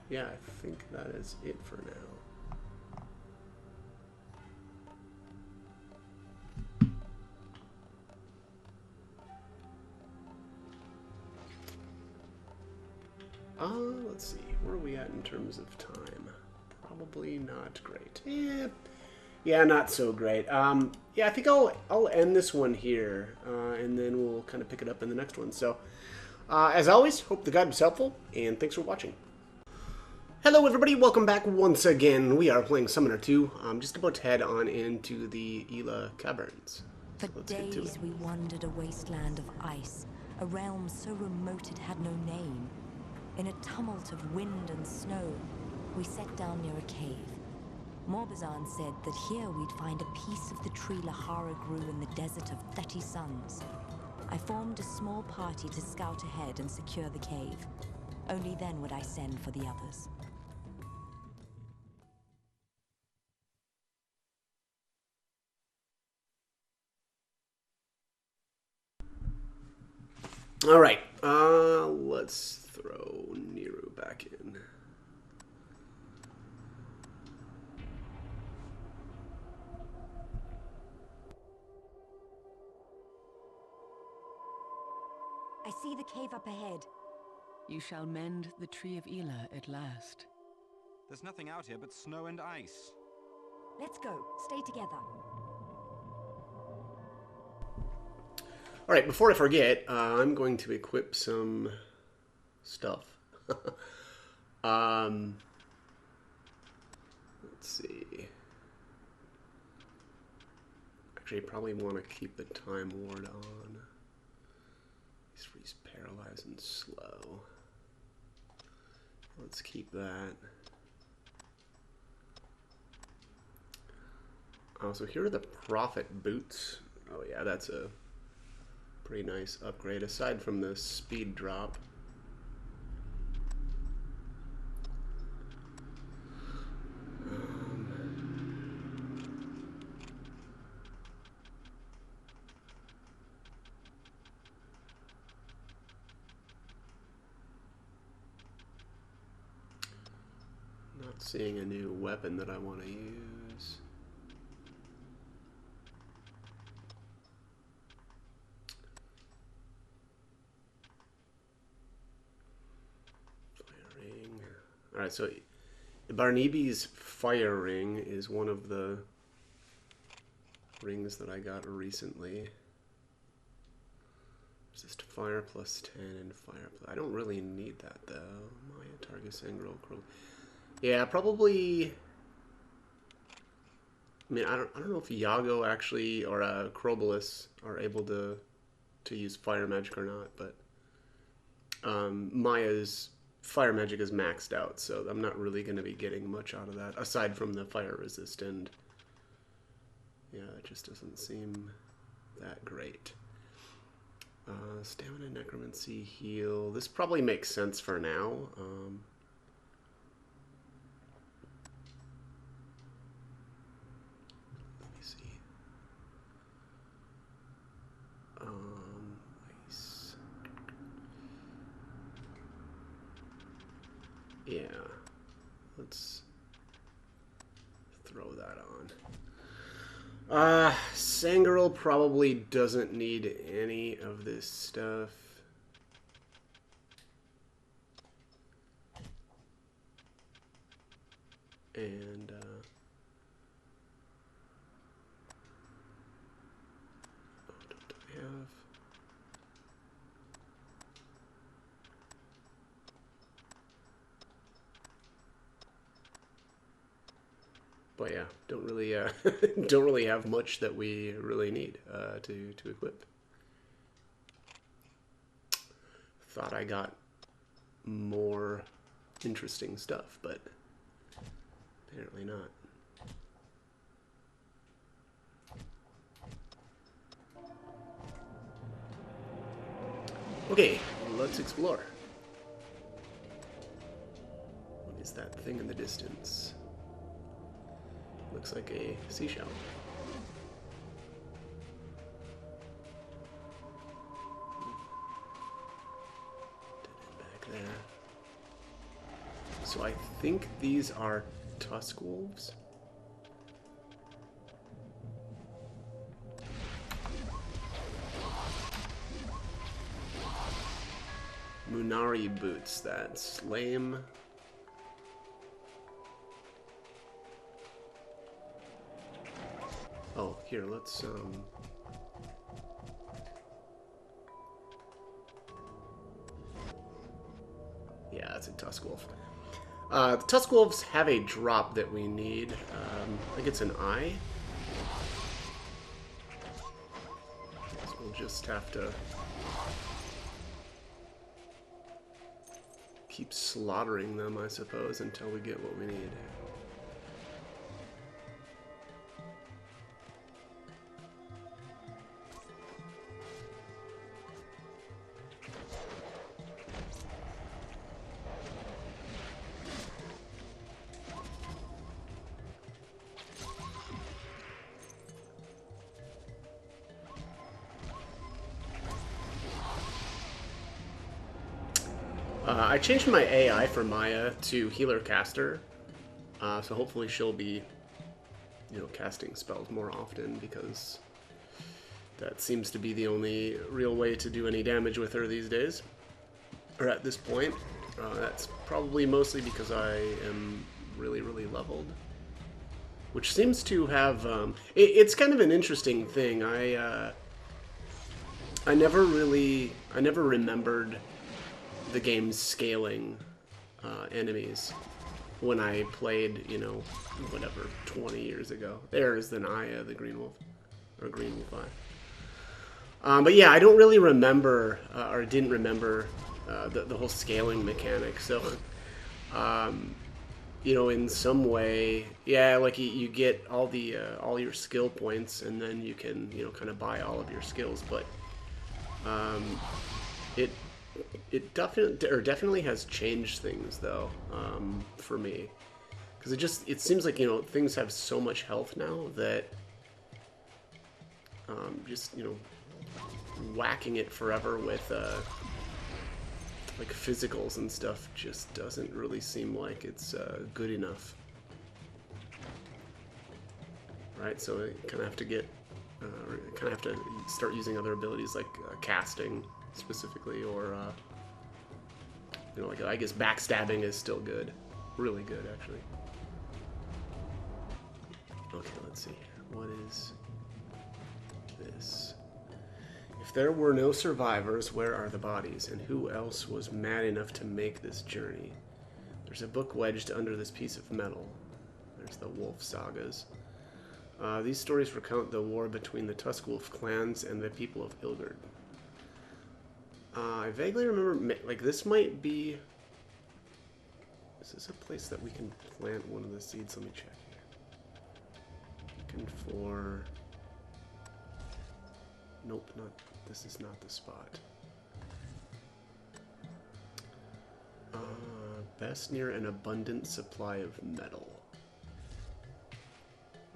yeah, I think that is it for now. Let's see. Where are we at in terms of time? Probably not great. Yeah, not so great. Yeah, I think I'll end this one here, and then we'll kind of pick it up in the next one. So, as always, hope the guide was helpful, and thanks for watching. Hello, everybody. Welcome back once again. We are playing Summoner 2. I'm just about to head on into the Ela Caverns. For So let's get to days it. we wandered a wasteland of ice, a realm so remote it had no name. In a tumult of wind and snow, we sat down near a cave. Morbazan said that here we'd find a piece of the tree Lahara grew in the desert of 30 suns. I formed a small party to scout ahead and secure the cave. Only then would I send for the others. All right, let's throw Nero back in. I see the cave up ahead. You shall mend the Tree of Ela at last. There's nothing out here but snow and ice. Let's go. Stay together. All right, before I forget, I'm going to equip some stuff. Let's see. Actually, I probably want to keep the Time Ward on. He's paralyzed and slow. Let's keep that. Oh, so here are the Prophet boots. Oh yeah, that's a pretty nice upgrade, aside from the speed drop. Not seeing a new weapon that I want to use. Alright, so Barnibi's Fire Ring is one of the rings that I got recently. Resist fire plus 10 and fire plus... I don't really need that though. Maya, Targus, Angro, Crow. Yeah, probably... I mean, I don't know if Iago actually, or Crobolus are able to use fire magic or not, but Maya's fire magic is maxed out, so I'm not really going to be getting much out of that, aside from the fire resist, and yeah, it just doesn't seem that great. Stamina, Necromancy, Heal. This probably makes sense for now. Let me see. Ice. Yeah, let's throw that on. Sangirl probably doesn't need any of this stuff. And, what don't I have? But yeah, don't really don't really have much that we really need to equip. Thought I got more interesting stuff, but apparently not. Okay, let's explore. is that thing in the distance? Looks like a seashell. Back there. So I think these are tusk wolves. Munari boots, that's lame. Oh, here, let's yeah, that's a tusk wolf. The tusk wolves have a drop that we need. I think it's an eye. So we'll just have to keep slaughtering them, I suppose, until we get what we need. I changed my AI for Maya to Healer Caster, so hopefully she'll be, you know, casting spells more often, because that seems to be the only real way to do any damage with her these days, or at this point. That's probably mostly because I am really leveled, which seems to have, it's kind of an interesting thing. I never remembered the game's scaling enemies when I played, you know, whatever, 20 years ago. There's the Naya, the Green Wolf, or Green Wolf Eye. But yeah, I don't really remember, or didn't remember, the whole scaling mechanic. So, you know, in some way, yeah, like you get all the all your skill points, and then you can, you know, kind of buy all of your skills. But it definitely has changed things, though, for me, because it seems like, you know, things have so much health now that just, you know, whacking it forever with like physicals and stuff just doesn't really seem like it's good enough, right? So I kind of have to get start using other abilities like casting specifically, or you know, like, I guess backstabbing is still good, really good actually. Okay, let's see here. What is this? If there were no survivors, where are the bodies? And who else was mad enough to make this journey? There's a book wedged under this piece of metal. There's the Wolf Sagas. These stories recount the war between the Tusk Wolf clans and the people of Ilgard. I vaguely remember, like, this might be... Is this a place that we can plant one of the seeds? Let me check here. Looking for... Nope, this is not the spot. Best near an abundant supply of metal.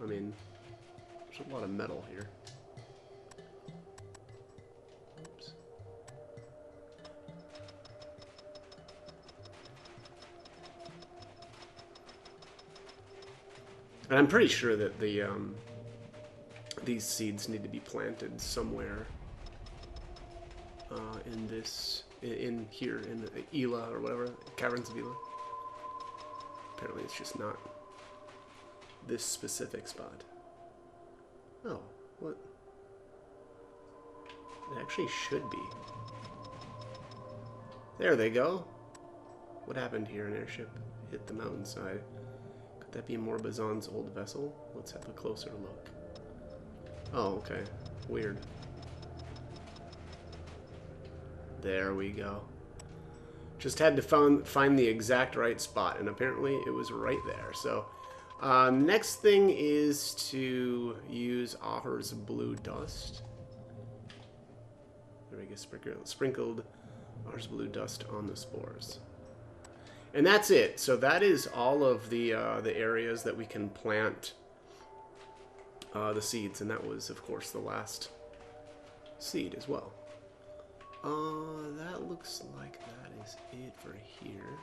I mean, there's a lot of metal here. Oops. And I'm pretty sure that these seeds need to be planted somewhere in here in Ela or whatever, Caverns of Ela. Apparently it's just not this specific spot. Oh, what? It actually should be. There they go. What happened here? An airship hit the mountainside. Could that be Morbazan's old vessel? Let's have a closer look. Oh, okay. Weird. There we go. Just had to find the exact right spot, and apparently it was right there. So, next thing is to use Ahur's Blue Dust. There we go, sprinkled Ahur's Blue Dust on the spores. And that's it. So that is all of the areas that we can plant the seeds, and that was, of course, the last seed as well. That looks like that is it for here.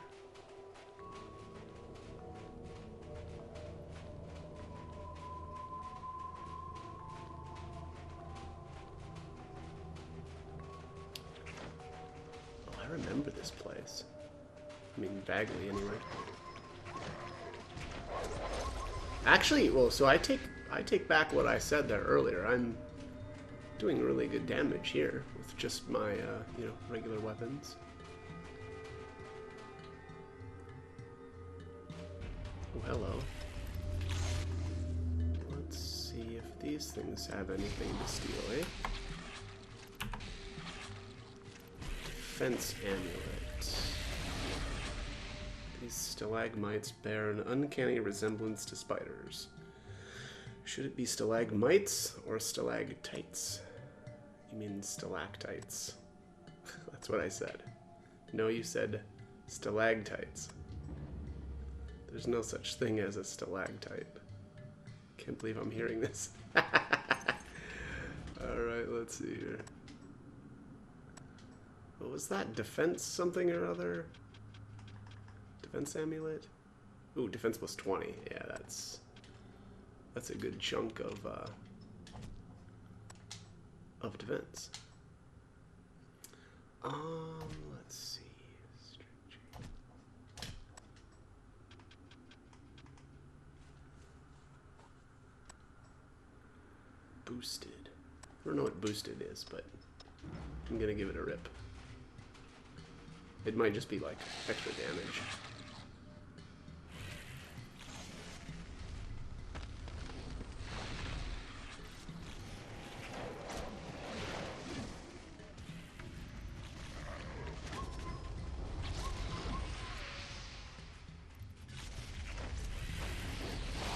Oh, I remember this place. I mean, vaguely, anyway. Actually, well, so I take back what I said there earlier. I'm doing really good damage here with just my, you know, regular weapons. Oh, hello. Let's see if these things have anything to steal, eh? Defense amulet. These stalagmites bear an uncanny resemblance to spiders. Should it be stalagmites or stalactites? You mean stalactites. That's what I said. No, you said stalactites. There's no such thing as a stalactite. Can't believe I'm hearing this. Alright, let's see here. What was that? Defense something or other? Defense amulet? Ooh, defense plus 20. Yeah, that's a good chunk of defense. Let's see. Boosted. I don't know what boosted is, but I'm gonna give it a rip. It might just be like extra damage.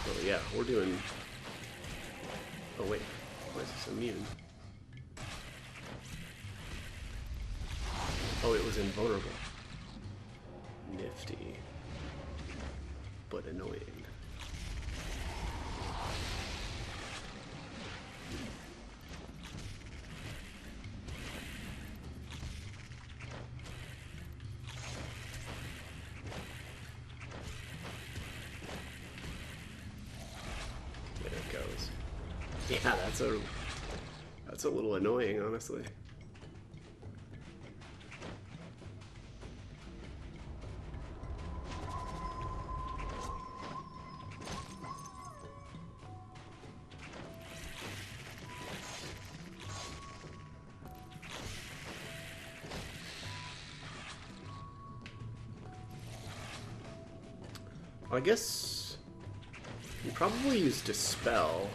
Oh yeah, we're doing... Oh wait, why is this immune? Oh, it was invulnerable. Nifty. But annoying. There it goes. Yeah, that's a little annoying, honestly. I guess you probably use Dispel.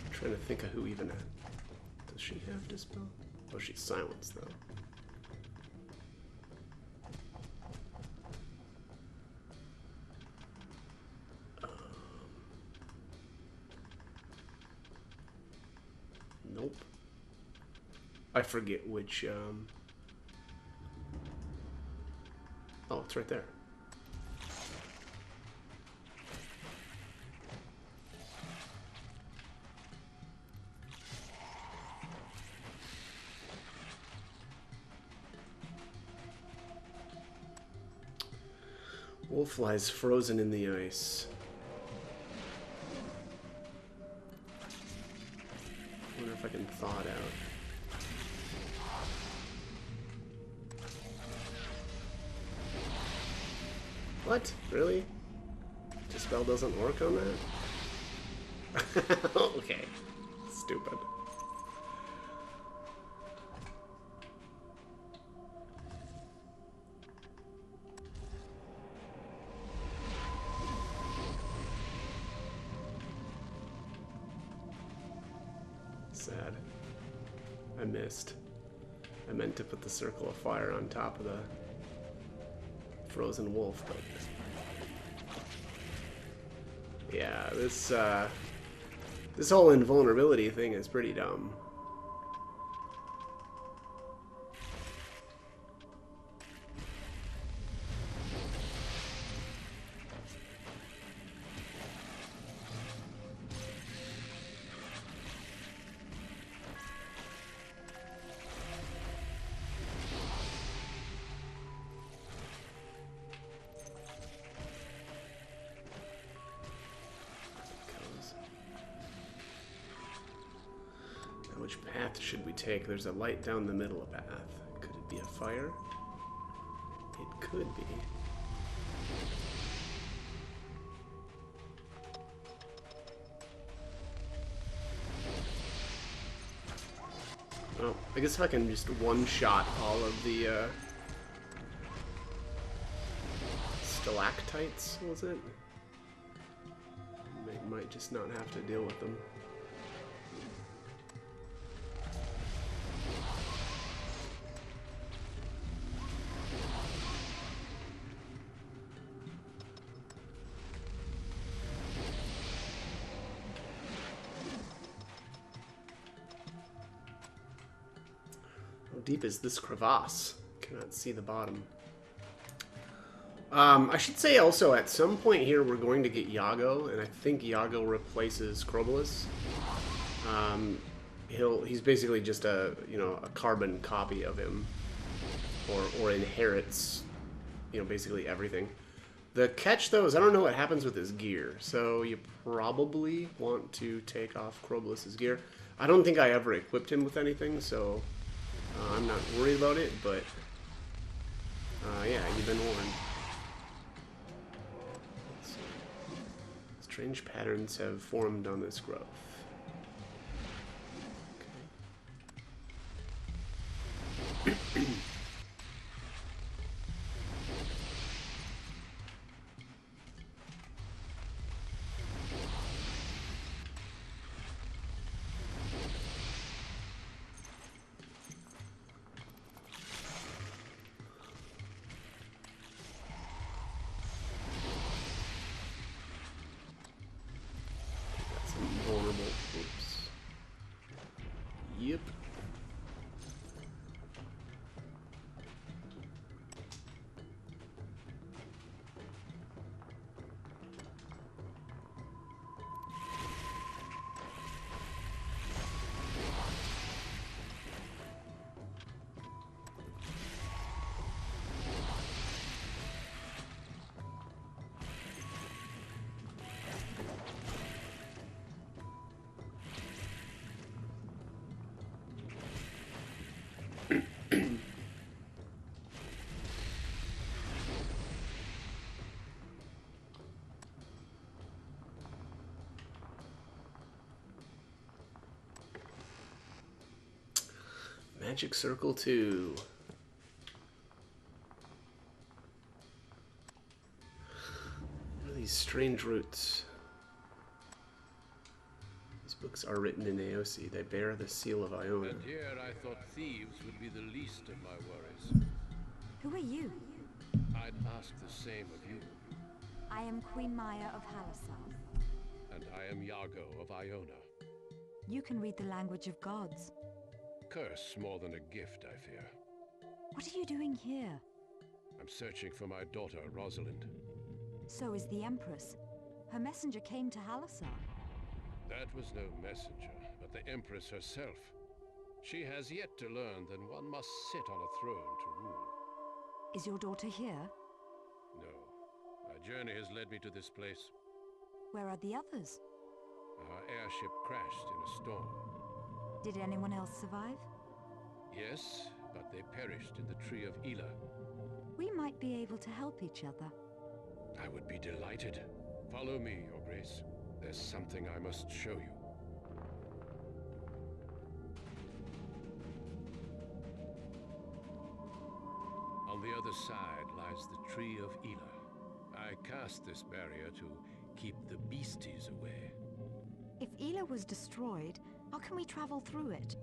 I'm trying to think of who even does she have Dispel? Oh, she's Silence though. Nope. I forget which. Oh, it's right there. Wolf lies frozen in the ice. I wonder if I can thaw it out. What? Really? Dispel doesn't work on that? Okay. Stupid. Sad. I missed. I meant to put the circle of fire on top of the frozen wolf, but yeah, this whole invulnerability thing is pretty dumb. Which path should we take? There's a light down the middle of path. Could it be a fire? It could be. Oh, I guess I can just one-shot all of the stalactites, was it? Might just not have to deal with them. How deep is this crevasse? Cannot see the bottom. I should say also, at some point here, we're going to get Yago, and I think Yago replaces Crobolus. He's basically just a carbon copy of him, or inherits, basically everything. The catch, though, is I don't know what happens with his gear, so you probably want to take off Crobolus's gear. I don't think I ever equipped him with anything, so I'm not worried about it, but yeah, you've been warned. Strange patterns have formed on this growth. Okay. Yep. Magic Circle 2. What are these strange roots? These books are written in AOC. They bear the seal of Iona. And here I thought thieves would be the least of my worries. Who are you? I'd ask the same of you. I am Queen Maya of Halasar. And I am Yago of Iona. You can read the language of gods. Curse more than a gift, I fear. What are you doing here? I'm searching for my daughter, Rosalind. So is the Empress. Her messenger came to Halasar. That was no messenger, but the Empress herself. She has yet to learn that one must sit on a throne to rule. Is your daughter here? No. My journey has led me to this place. Where are the others? Our airship crashed in a storm. Did anyone else survive? Yes, but they perished in the Tree of Ela. We might be able to help each other. I would be delighted. Follow me, Your Grace. There's something I must show you. On the other side lies the Tree of Ela. I cast this barrier to keep the beasties away. If Ela was destroyed, how can we travel through it?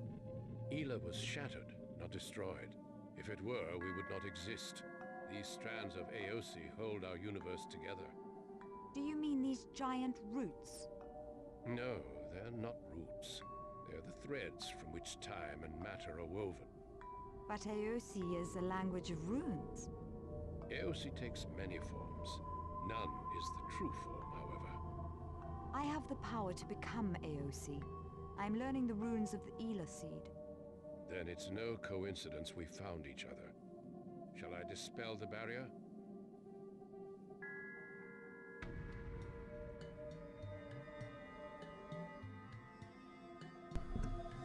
Ela was shattered, not destroyed. If it were, we would not exist. These strands of AOC hold our universe together. Do you mean these giant roots? No, they're not roots. They're the threads from which time and matter are woven. But AOC is a language of runes. AOC takes many forms. None is the true form, however. I have the power to become AOC. I'm learning the runes of the Ela seed. Then it's no coincidence we found each other. Shall I dispel the barrier?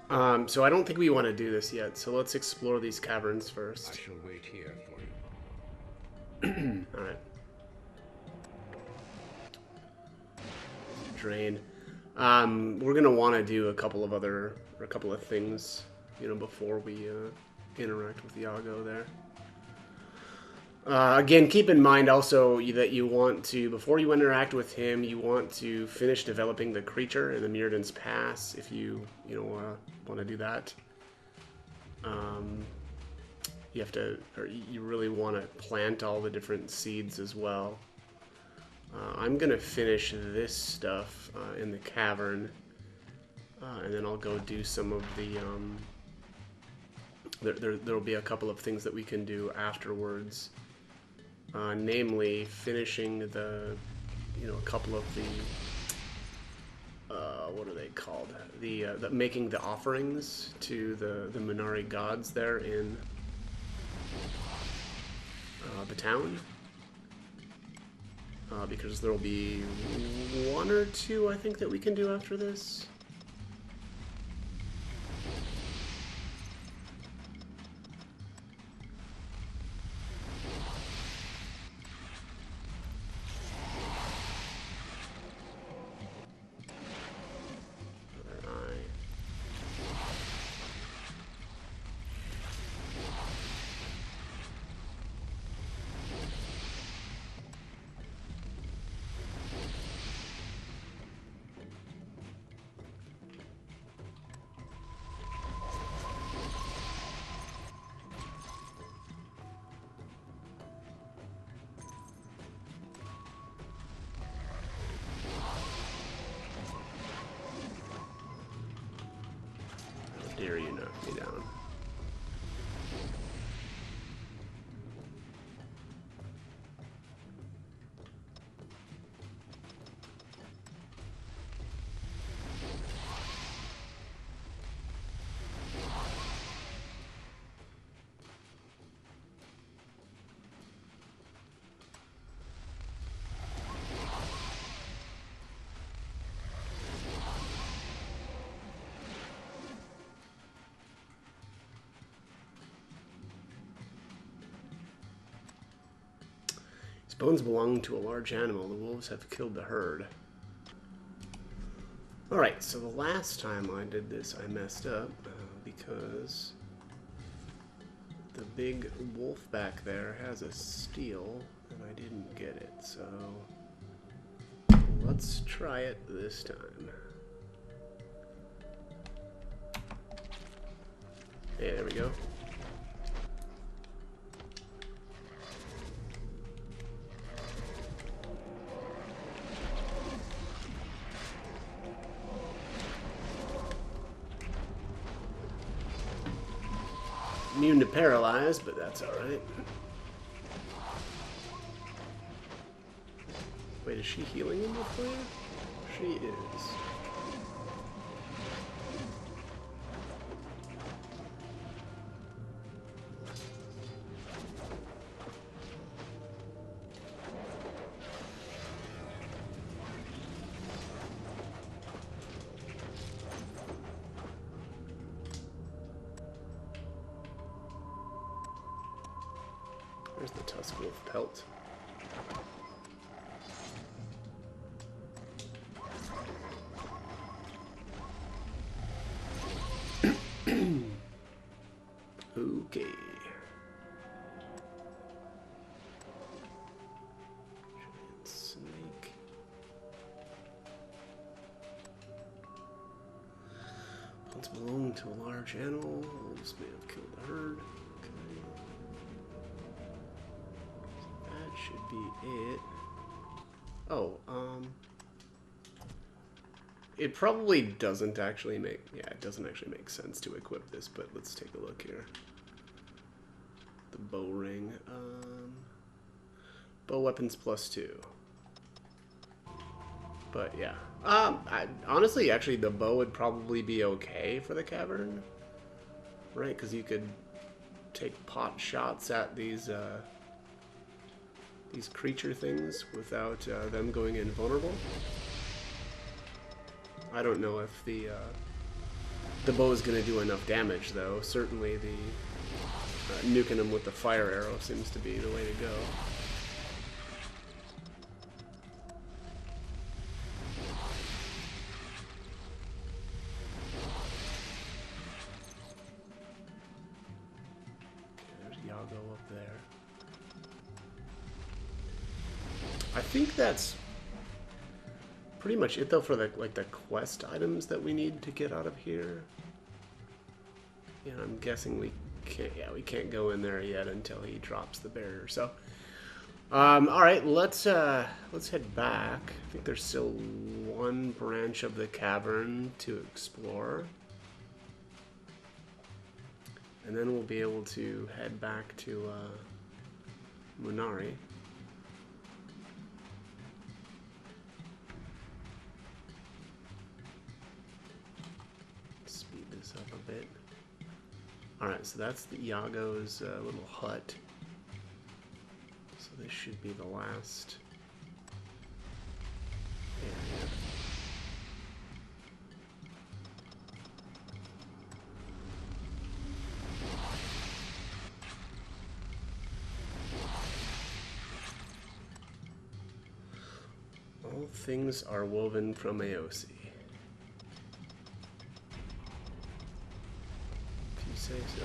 So I don't think we want to do this yet, so let's explore these caverns I first. shall wait here for you. Alright. Drain. We're gonna want to do a couple of things, you know, before we interact with Iago there. Again, keep in mind also that you want to, before you interact with him, you want to finish developing the creature in the Mirrodin's Pass, if you want to do that. You have to, or you really want to plant all the different seeds as well. I'm gonna finish this stuff in the cavern, and then I'll go do some of the. There'll be a couple of things that we can do afterwards. Namely, finishing the, a couple of the, what are they called? The making the offerings to the Minari gods there in the town. Because there'll be one or two, I think, that we can do after this. Dare you knock me down. Bones belong to a large animal. The wolves have killed the herd. Alright, so the last time I did this, I messed up because the big wolf back there has a steal, and I didn't get it, so let's try it this time. Yeah, there we go. Immune to paralyze, but that's alright. Wait, is she healing him with fire? She is. There's the Tusk Wolf pelt. Okay. Giant snake. Once belonged to a large animal, wolves may have killed the herd. Should be it. Oh, it probably doesn't actually make, it doesn't actually make sense to equip this, but let's take a look here. The bow ring, bow weapons +2. But yeah, honestly, actually, the bow would probably be okay for the cavern, right? Because you could take pot shots at these creature things without them going invulnerable. I don't know if the the bow is going to do enough damage, though. Certainly the nuking them with the fire arrow seems to be the way to go. There's Yago up there. I think that's pretty much it, though, for the quest items that we need to get out of here. Yeah, I'm guessing we can't. Yeah, we can't go in there yet until he drops the barrier. So, all right, let's head back. I think there's still one branch of the cavern to explore, and then we'll be able to head back to Munari. Speed this up a bit. Alright, so that's the Yago's little hut. So this should be the last area. All things are woven from Aosi. Say so.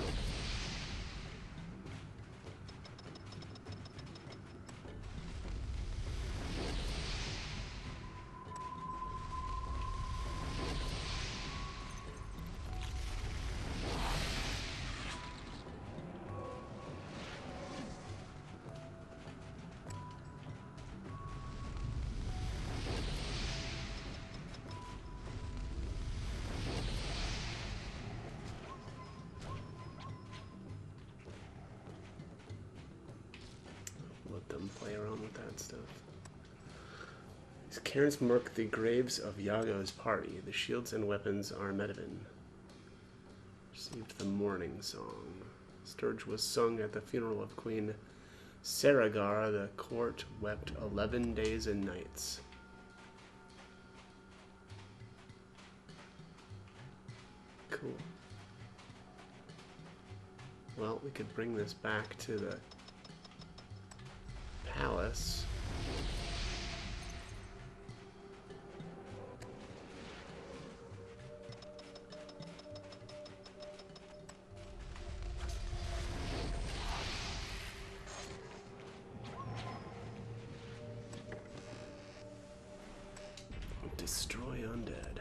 Let them play around with that stuff. These cairns mark the graves of Yago's party. The shields and weapons are Medivh. Received the mourning song. Sturge was sung at the funeral of Queen Saragar. The court wept 11 days and nights. Cool. Well, we could bring this back to the palace. Destroy undead.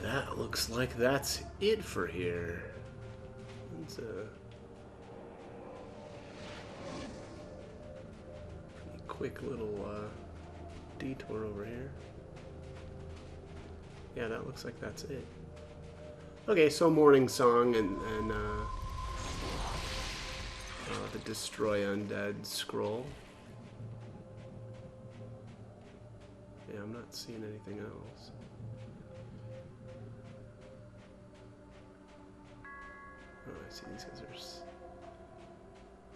That looks like that's it for here. It's a pretty quick little detour over here. Yeah, that looks like that's it. Okay, so Morning Song and the Destroy Undead scroll. Yeah, I'm not seeing anything else. Oh, I see these guys are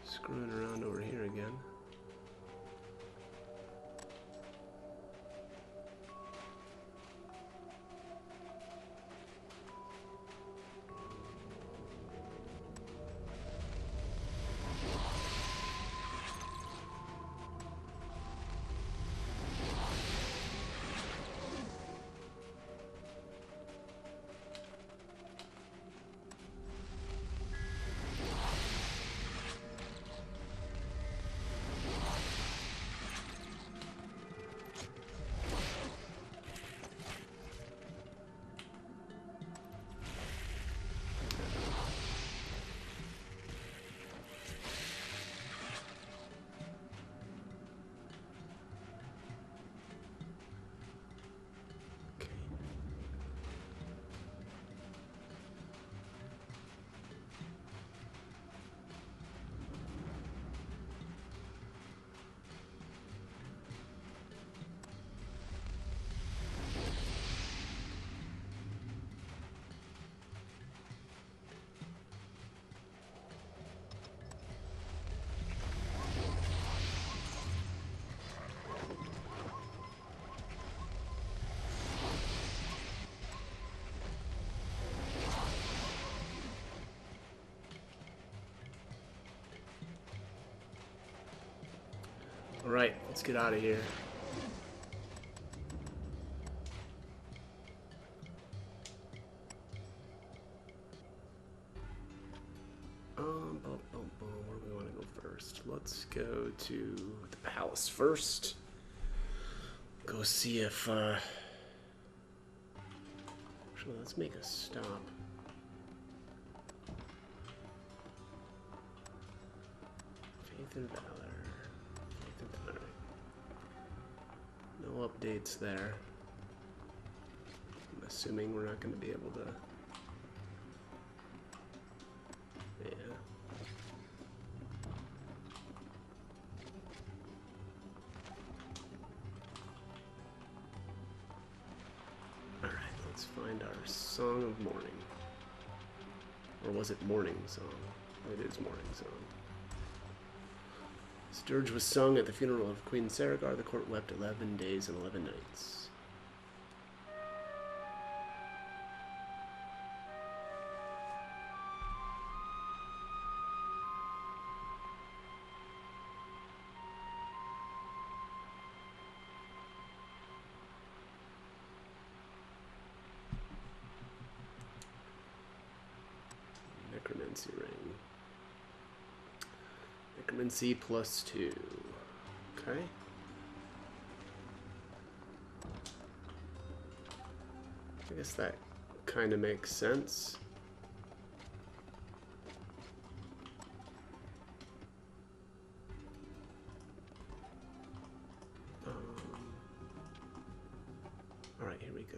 screwing around over here again. Alright, let's get out of here. Where do we want to go first? Let's go to the palace first. Go see if, actually, let's make a stop. Faith and Valor. Faith and Valor. No updates there. I'm assuming we're not going to be able to... Yeah. Alright, let's find our Song of Morning. Or was it Morning Song? It is Morning Song. This dirge was sung at the funeral of Queen Saragar. The court wept 11 days and 11 nights. Necromancy ring. Necromancy +2. Okay. I guess that kind of makes sense. All right, here we go.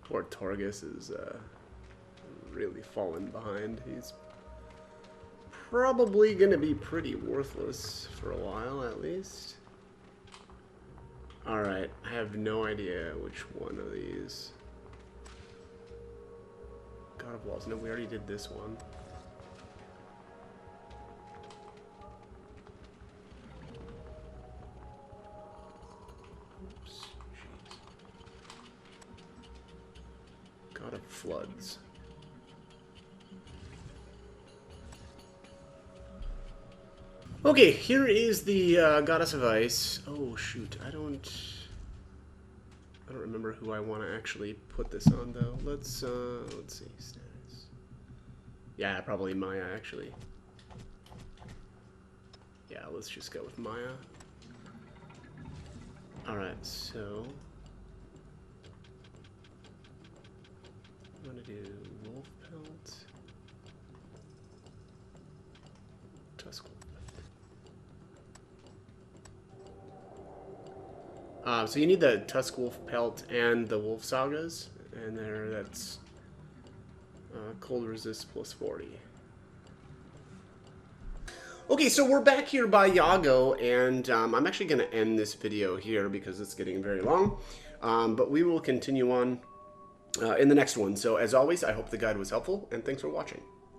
Poor Torgus is really fallen behind. He's probably gonna be pretty worthless for a while at least. Alright, I have no idea which one of these. God of Walls. No, we already did this one. God of Floods. Okay, here is the Goddess of Ice. Oh shoot, I don't remember who I want to actually put this on though. Let's see status. Yeah, probably Maya actually. Yeah, let's just go with Maya. All right, so I'm gonna do wolf pelt, tusk wolf pelt. So you need the tusk wolf pelt and the wolf sagas, and that's cold resist +40. Okay, so we're back here by Yago, and I'm actually going to end this video here because it's getting very long, but we will continue on in the next one. So as always, I hope the guide was helpful, and thanks for watching.